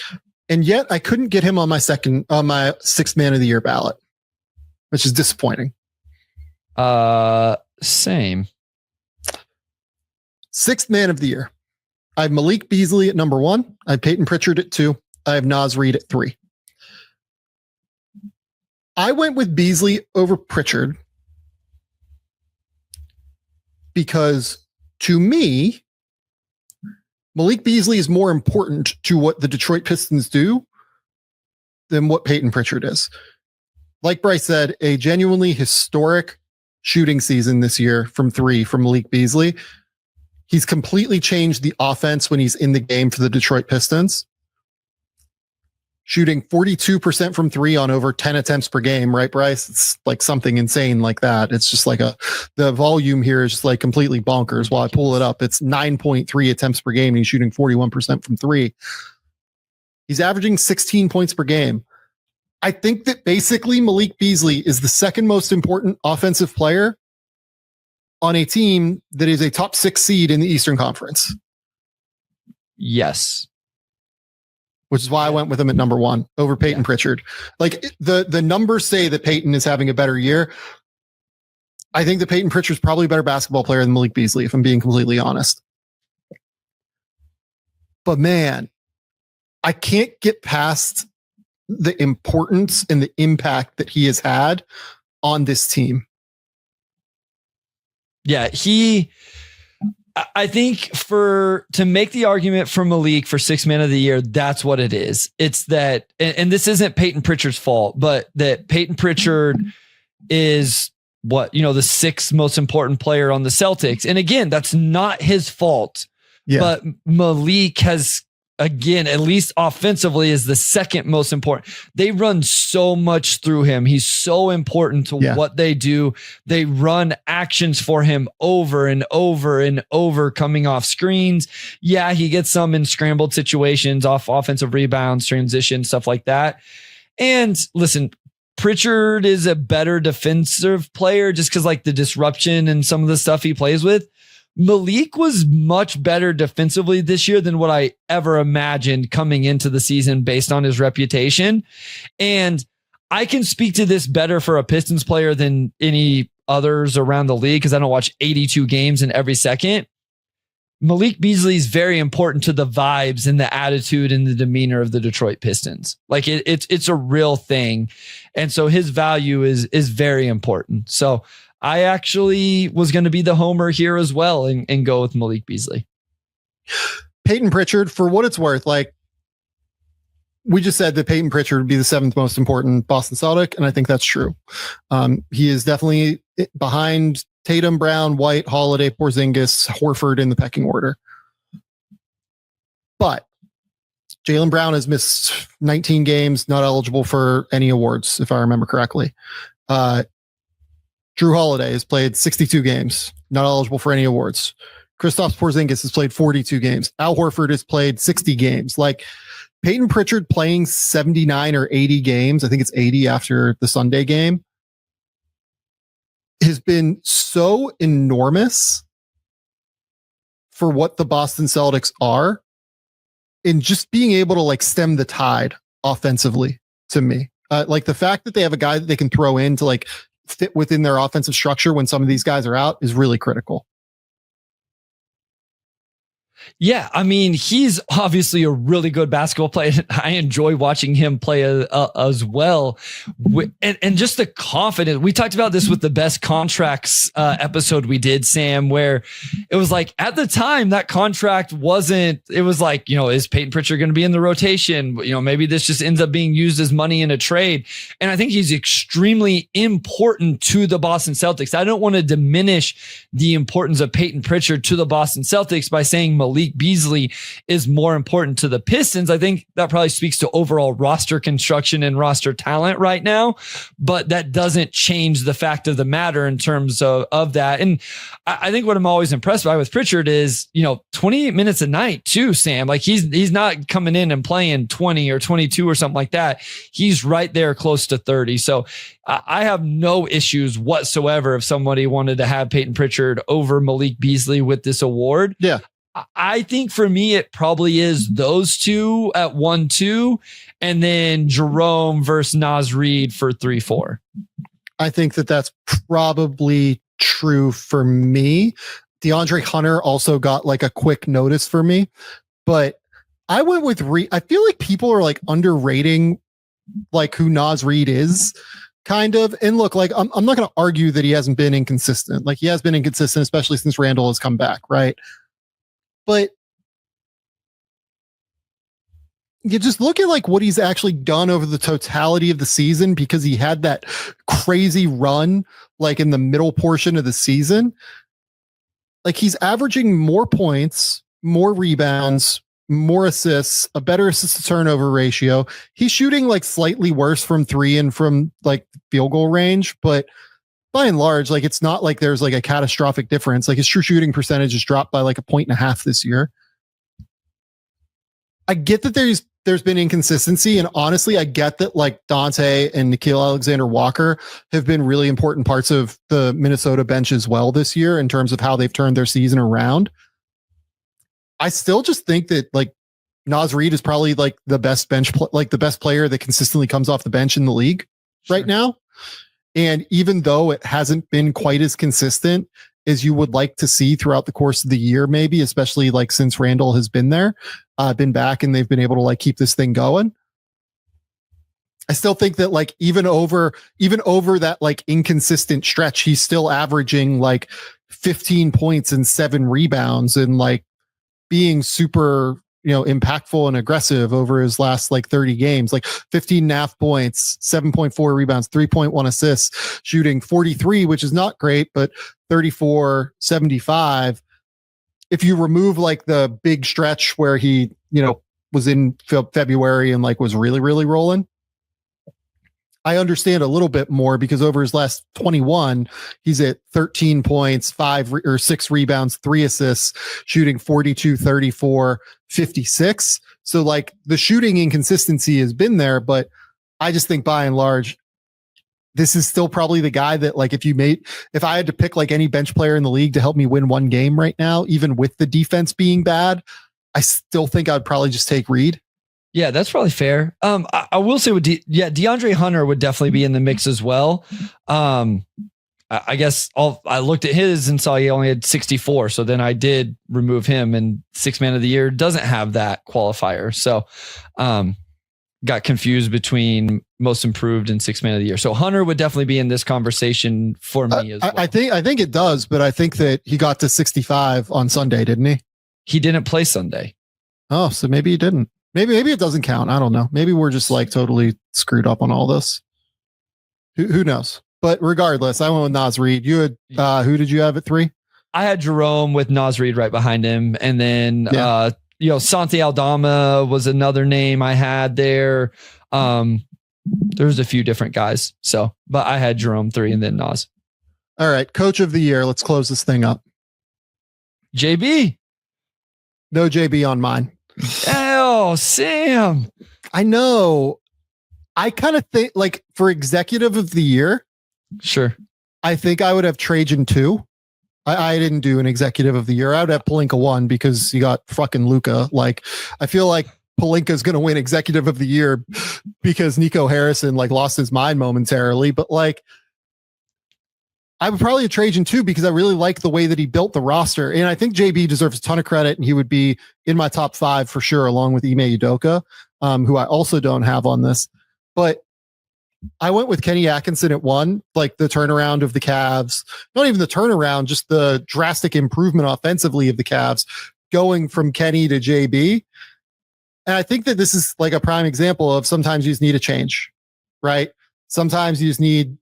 S1: And yet I couldn't get him on my sixth man of the year ballot, which is disappointing.
S4: Same.
S1: Sixth man of the year. I have Malik Beasley at number 1. I have Peyton Pritchard at 2. I have Naz Reid at 3. I went with Beasley over Pritchard because to me, Malik Beasley is more important to what the Detroit Pistons do than what Peyton Pritchard is. Like Bryce said, a genuinely historic shooting season this year from 3 from Malik Beasley. He's completely changed the offense when he's in the game for the Detroit Pistons. Shooting 42% from 3 on over 10 attempts per game, right, Bryce? It's like something insane like that. It's just like the volume here is just like completely bonkers. While I pull it up, it's 9.3 attempts per game, and he's shooting 41% from 3. He's averaging 16 points per game. I think that basically Malik Beasley is the second most important offensive player on a team that is a top 6 seed in the Eastern Conference.
S4: Yes.
S1: Which is why I went with him at number 1 over Peyton Pritchard. Like the numbers say that Peyton is having a better year. I think that Peyton Pritchard is probably a better basketball player than Malik Beasley, if I'm being completely honest. But man, I can't get past the importance and the impact that he has had on this team.
S4: Yeah, I think to make the argument for Malik for 6th man of the year, that's what it is. It's that, and this isn't Peyton Pritchard's fault, but that Peyton Pritchard is the 6th most important player on the Celtics. And again, that's not his fault, but Malik has, again, at least offensively, is the 2nd most important. They run so much through him. He's so important to what they do. They run actions for him over and over and over, coming off screens. Yeah, he gets some in scrambled situations, off offensive rebounds, transition, stuff like that. And listen, Pritchard is a better defensive player just because like the disruption and some of the stuff he plays with. Malik was much better defensively this year than what I ever imagined coming into the season based on his reputation. And I can speak to this better for a Pistons player than any others around the league because I don't watch 82 games in every second. Malik Beasley is very important to the vibes and the attitude and the demeanor of the Detroit Pistons. Like it's a real thing. And so his value is very important. So I actually was going to be the homer here as well and go with Malik Beasley.
S1: Peyton Pritchard, for what it's worth, like we just said that Peyton Pritchard would be the 7th most important Boston Celtic, and I think that's true. He is definitely behind Tatum, Brown, White, Holiday, Porzingis, Horford in the pecking order. But Jaylen Brown has missed 19 games, not eligible for any awards, if I remember correctly. Drew Holiday has played 62 games, not eligible for any awards. Kristaps Porzingis has played 42 games. Al Horford has played 60 games. Like Peyton Pritchard playing 79 or 80 games, I think it's 80 after the Sunday game, has been so enormous for what the Boston Celtics are in just being able to like stem the tide offensively to me. Like the fact that they have a guy that they can throw in to like fit within their offensive structure when some of these guys are out is really critical.
S4: Yeah, I mean, he's obviously a really good basketball player. I enjoy watching him play as well. And just the confidence. We talked about this with the best contracts episode we did, Sam, where it was like at the time that contract wasn't, it was like, is Peyton Pritchard going to be in the rotation? Maybe this just ends up being used as money in a trade. And I think he's extremely important to the Boston Celtics. I don't want to diminish the importance of Peyton Pritchard to the Boston Celtics by saying Malik Malik Beasley is more important to the Pistons. I think that probably speaks to overall roster construction and roster talent right now, but that doesn't change the fact of the matter in terms of that. And I think what I'm always impressed by with Pritchard is, 28 minutes a night too, Sam. Like he's not coming in and playing 20 or 22 or something like that. He's right there close to 30. So I have no issues whatsoever if somebody wanted to have Peyton Pritchard over Malik Beasley with this award.
S1: Yeah.
S4: I think for me, it probably is those two at 1-2, and then Jerome versus Naz Reid for 3-4.
S1: I think that's probably true for me. DeAndre Hunter also got like a quick notice for me, but I went with Reid. I feel like people are like underrating like who Naz Reid is. Kind of. And look, like, I'm not going to argue that he hasn't been inconsistent. Like, he has been inconsistent, especially since Randall has come back, right? But you just look at like what he's actually done over the totality of the season, because he had that crazy run, like in the middle portion of the season. Like, he's averaging more points, more rebounds, more assists, a better assist to turnover ratio. He's shooting like slightly worse from three and from like field goal range, but by and large, like, it's not like there's like a catastrophic difference. Like, his true shooting percentage has dropped by like 1.5 points this year. I get that there's been inconsistency, and honestly, I get that like Dante and Nickeil Alexander-Walker have been really important parts of the Minnesota bench as well this year in terms of how they've turned their season around. I still just think that like Naz Reid is probably like the best the best player that consistently comes off the bench in the league right now. And even though it hasn't been quite as consistent as you would like to see throughout the course of the year, maybe, especially like since Randall has been there, been back, and they've been able to like keep this thing going. I still think that like even over that like inconsistent stretch, he's still averaging like 15 points and 7 rebounds and like being super, impactful and aggressive over his last like 30 games, like 15.5 points, 7.4 rebounds, 3.1 assists, shooting 43, which is not great, but 34, 75. If you remove like the big stretch where he, was in February and like was really, really rolling, I understand a little bit more, because over his last 21, he's at 13 points, 6 rebounds, 3 assists, shooting 42, 34, 56. So like the shooting inconsistency has been there, but I just think by and large, this is still probably the guy that like, if I had to pick like any bench player in the league to help me win one game right now, even with the defense being bad, I still think I'd probably just take Reid.
S4: Yeah, that's probably fair. I will say DeAndre Hunter would definitely be in the mix as well. I guess I looked at his and saw he only had 64. So then I did remove him, and 6th man of the year doesn't have that qualifier. So got confused between most improved and 6th man of the year. So Hunter would definitely be in this conversation for me as well.
S1: I think it does, but I think that he got to 65 on Sunday, didn't he?
S4: He didn't play Sunday.
S1: Oh, so maybe he didn't. Maybe it doesn't count. I don't know. Maybe we're just like totally screwed up on all this. Who knows? But regardless, I went with Naz Reid. You had who did you have at 3?
S4: I had Jerome with Naz Reid right behind him, and then Santi Aldama was another name I had there. There's a few different guys. So, but I had Jerome 3 and then Naz.
S1: All right, coach of the year. Let's close this thing up.
S4: JB.
S1: No JB on mine.
S4: Oh, Sam.
S1: I know. I kind of think like for executive of the year.
S4: Sure.
S1: I think I would have Trajan 2. I didn't do an executive of the year. I would have Pelinka 1 because you got fucking Luka. Like, I feel like Pelinka is going to win executive of the year because Nico Harrison like lost his mind momentarily. But like, I would probably have Trajan 2 because I really like the way that he built the roster. And I think JB deserves a ton of credit, and he would be in my top 5 for sure, along with Ime Udoka, who I also don't have on this. But I went with Kenny Atkinson at 1, like the turnaround of the Cavs, not even the turnaround, just the drastic improvement offensively of the Cavs going from Kenny to JB. And I think that this is like a prime example of sometimes you just need a change, right? Sometimes you just need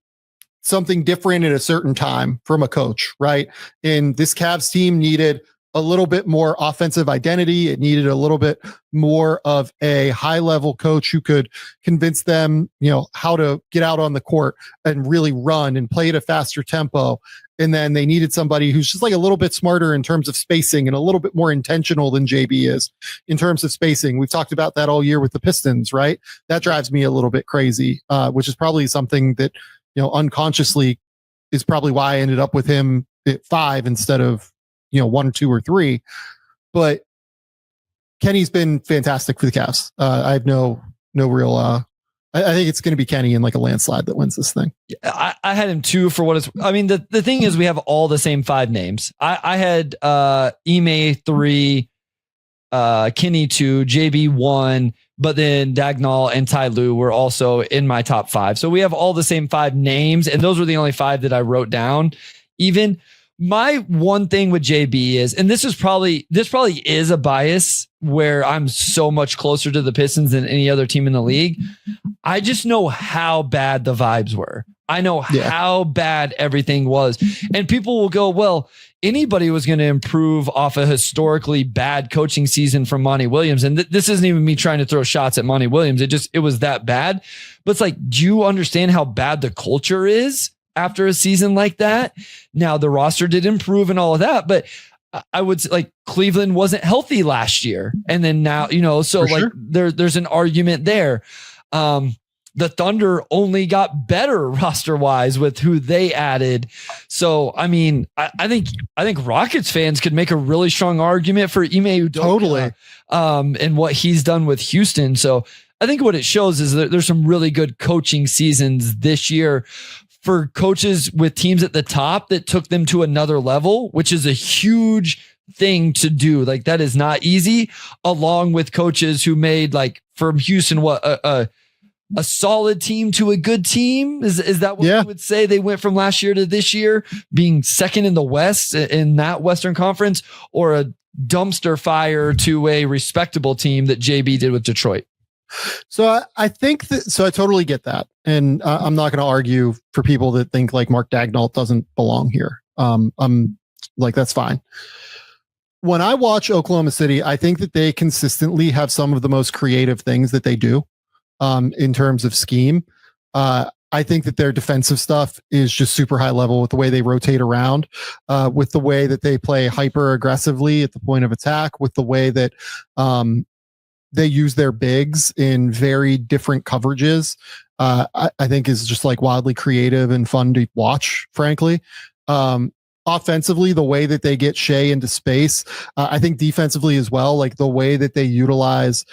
S1: something different at a certain time from a coach, right? And this Cavs team needed a little bit more offensive identity. It needed a little bit more of a high level coach who could convince them, how to get out on the court and really run and play at a faster tempo. And then they needed somebody who's just like a little bit smarter in terms of spacing and a little bit more intentional than JB is in terms of spacing. We've talked about that all year with the Pistons, right? That drives me a little bit crazy, which is probably something that, unconsciously is probably why I ended up with him at 5 instead of, 1, 2, or 3. But Kenny's been fantastic for the Cavs. I have no real, I think it's going to be Kenny in like a landslide that wins this thing.
S4: I had him 2 for what it's, I mean, the thing is we have all the same 5 names. I had Ime 3, Kenny 2, JB 1, but then Dagnall and Ty Lue were also in my top 5. So we have all the same 5 names, and those were the only 5 that I wrote down. Even my one thing with JB is, and this probably is a bias where I'm so much closer to the Pistons than any other team in the league. I just know how bad the vibes were. I know how bad everything was. And people will go, well, anybody was going to improve off a historically bad coaching season from Monty Williams. And this isn't even me trying to throw shots at Monty Williams. It was that bad. But it's like, do you understand how bad the culture is after a season like that? Now the roster did improve and all of that, but I would say like Cleveland wasn't healthy last year. And then now, so like there's an argument there. The Thunder only got better roster wise with who they added. So, I mean, I think Rockets fans could make a really strong argument for Ime Udoka, and what he's done with Houston. So I think what it shows is that there's some really good coaching seasons this year for coaches with teams at the top that took them to another level, which is a huge thing to do. Like that is not easy, along with coaches who made like from Houston, a solid team to a good team. Is that what you would say? They went from last year to this year being second in the West in that Western Conference, or a dumpster fire to a respectable team that JB did with Detroit.
S1: So I think that, so I totally get that. And I'm not going to argue for people that think like Mark Dagnall doesn't belong here. I'm like, that's fine. When I watch Oklahoma City, I think that they consistently have some of the most creative things that they do in terms of scheme. I think that their defensive stuff is just super high level with the way they rotate around, with the way that they play hyper aggressively at the point of attack, with the way that they use their bigs in very different coverages. I think is just like wildly creative and fun to watch, frankly. Offensively, the way that they get Shea into space, I think defensively as well, like the way that they utilize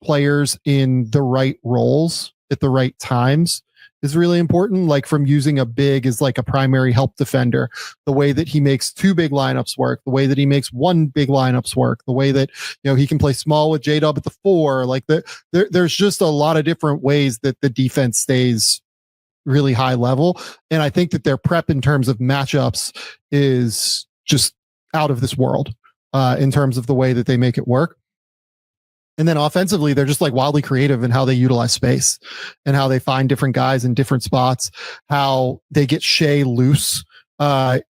S1: players in the right roles at the right times is really important. Like from using a big as like a primary help defender, the way that he makes 2 big lineups work, the way that he makes 1 big lineups work, the way that, he can play small with J-Dub at the 4, like there's just a lot of different ways that the defense stays really high level. And I think that their prep in terms of matchups is just out of this world in terms of the way that they make it work. And then offensively, they're just like wildly creative in how they utilize space and how they find different guys in different spots, how they get Shea loose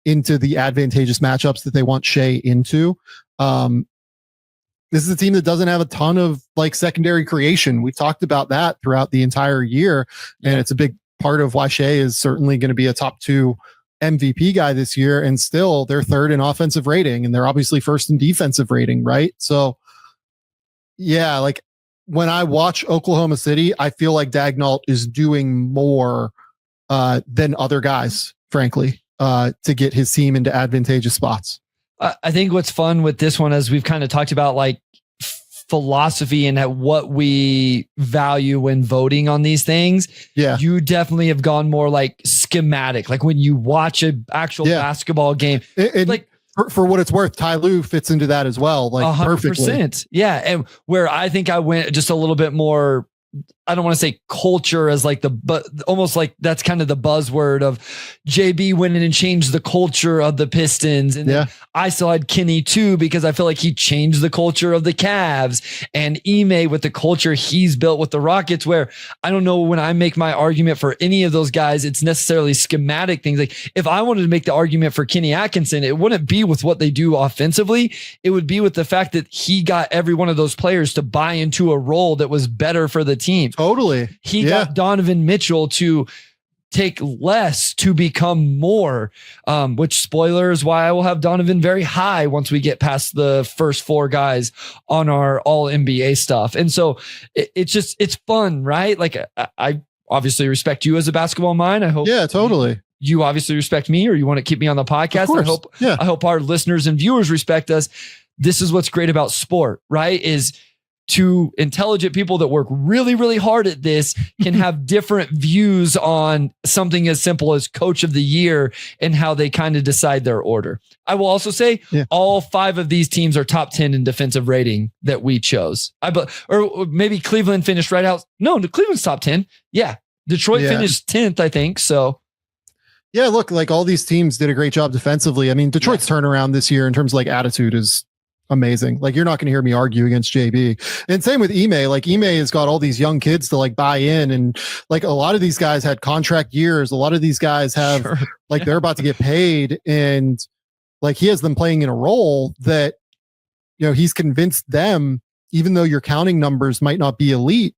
S1: into the advantageous matchups that they want Shea into. This is a team that doesn't have a ton of like secondary creation. We've talked about that throughout the entire year. And it's a big part of why Shea is certainly going to be a top 2 MVP guy this year. And still they're 3rd in offensive rating, and they're obviously 1st in defensive rating. Right. So yeah, like when I watch Oklahoma City, I feel like Dagnall is doing more than other guys, frankly, to get his team into advantageous spots.
S4: I think what's fun with this one, as we've kind of talked about, like philosophy and what we value when voting on these things. Yeah, you definitely have gone more like schematic. Like when you watch an actual basketball game, like.
S1: For what it's worth, Ty Lue fits into that as well, like 100%.
S4: Perfectly. Yeah, and where I think I went just a little bit more I don't want to say culture as like but almost like that's kind of the buzzword of JB went in and changed the culture of the Pistons. And then I still had Kenny too, because I feel like he changed the culture of the Cavs, and Ime with the culture he's built with the Rockets, where I don't know, when I make my argument for any of those guys, it's necessarily schematic things. Like if I wanted to make the argument for Kenny Atkinson, it wouldn't be with what they do offensively. It would be with the fact that he got every one of those players to buy into a role that was better for the team.
S1: Totally.
S4: He got Donovan Mitchell to take less to become more, which, spoiler, is why I will have Donovan very high once we get past the first 4 guys on our all NBA stuff. And so it's fun, right? Like I obviously respect you as a basketball mind. I hope. Yeah, totally. You obviously respect me, or you want to keep me on the podcast. I hope our listeners and viewers respect us. This is what's great about sport, right? Is two intelligent people that work really, really hard at this can have different views on something as simple as coach of the year and how they kind of decide their order. I will also say all 5 of these teams are top 10 in defensive rating that we chose. Or maybe Cleveland finished right out. No, Cleveland's top 10. Yeah. Detroit finished 10th, I think. So yeah, look, like all these teams did a great job defensively. I mean, Detroit's turnaround this year in terms of like attitude is amazing. Like you're not going to hear me argue against JB. And same with Ime. Like Ime has got all these young kids to like buy in, and like a lot of these guys had contract years. A lot of these guys have they're about to get paid, and like he has them playing in a role that, you know, he's convinced them, even though your counting numbers might not be elite,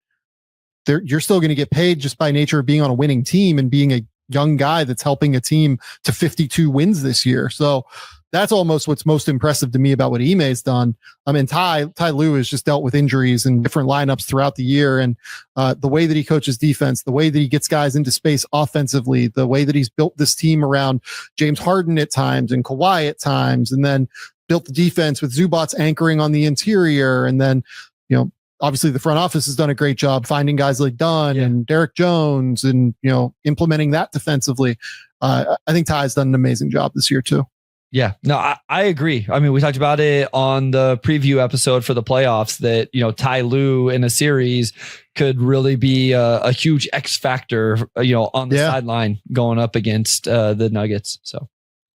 S4: you're still going to get paid just by nature of being on a winning team and being a young guy that's helping a team to 52 wins this year. So that's almost what's most impressive to me about what Ime's done. I mean, Ty Lue has just dealt with injuries and different lineups throughout the year. And the way that he coaches defense, the way that he gets guys into space offensively, the way that he's built this team around James Harden at times and Kawhi at times, and then built the defense with Zubats anchoring on the interior. And then, you know, obviously the front office has done a great job finding guys like Dunn and Derek Jones and, you know, implementing that defensively. I think Ty's done an amazing job this year too. Yeah, no, I agree. I mean, we talked about it on the preview episode for the playoffs that, you know, Ty Lue in a series could really be a huge X factor, you know, on the sideline going up against the Nuggets. So,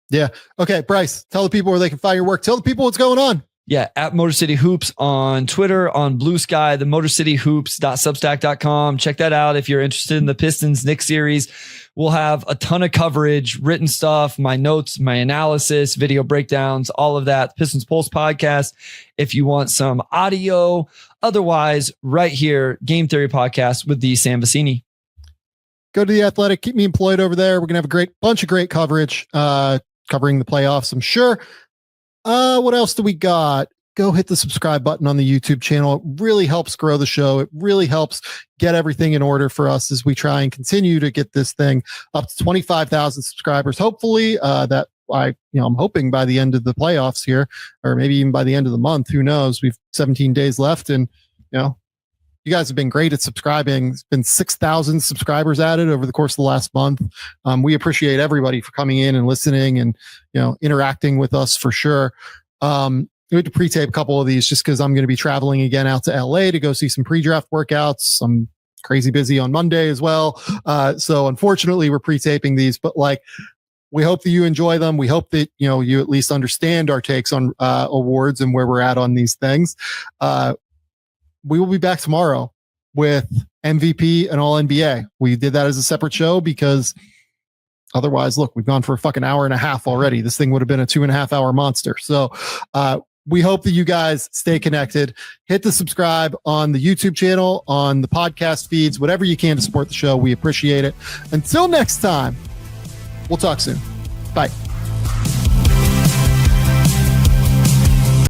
S4: yeah. Okay, Bryce, tell the people where they can find your work. Tell the people what's going on. Yeah, at Motor City Hoops on Twitter, on Blue Sky, the motorcityhoops.substack.com. Check that out if you're interested in the Pistons Knicks series. We'll have a ton of coverage, written stuff, my notes, my analysis, video breakdowns, all of that. Pistons Pulse podcast. If you want some audio, otherwise, right here, Game Theory podcast with the Sam Vecenie. Go to The Athletic. Keep me employed over there. We're going to have a bunch of great coverage covering the playoffs, I'm sure. What else do we got? Go hit the subscribe button on the YouTube channel. It really helps grow the show. It really helps get everything in order for us as we try and continue to get this thing up to 25,000 subscribers. Hopefully, I'm hoping by the end of the playoffs here, or maybe even by the end of the month. Who knows? We've 17 days left, and you know, you guys have been great at subscribing. It's been 6,000 subscribers added over the course of the last month. We appreciate everybody for coming in and listening and, you know, interacting with us for sure. We had to pre-tape a couple of these just because I'm going to be traveling again out to LA to go see some pre-draft workouts. I'm crazy busy on Monday as well. So unfortunately we're pre-taping these, but like, we hope that you enjoy them. We hope that, you know, you at least understand our takes on awards and where we're at on these things. We will be back tomorrow with MVP and All NBA. We did that as a separate show because otherwise, look, we've gone for a fucking hour and a half already. This thing would have been a 2.5 hour monster. So we hope that you guys stay connected. Hit the subscribe on the YouTube channel, on the podcast feeds, whatever you can to support the show. We appreciate it. Until next time, we'll talk soon. Bye.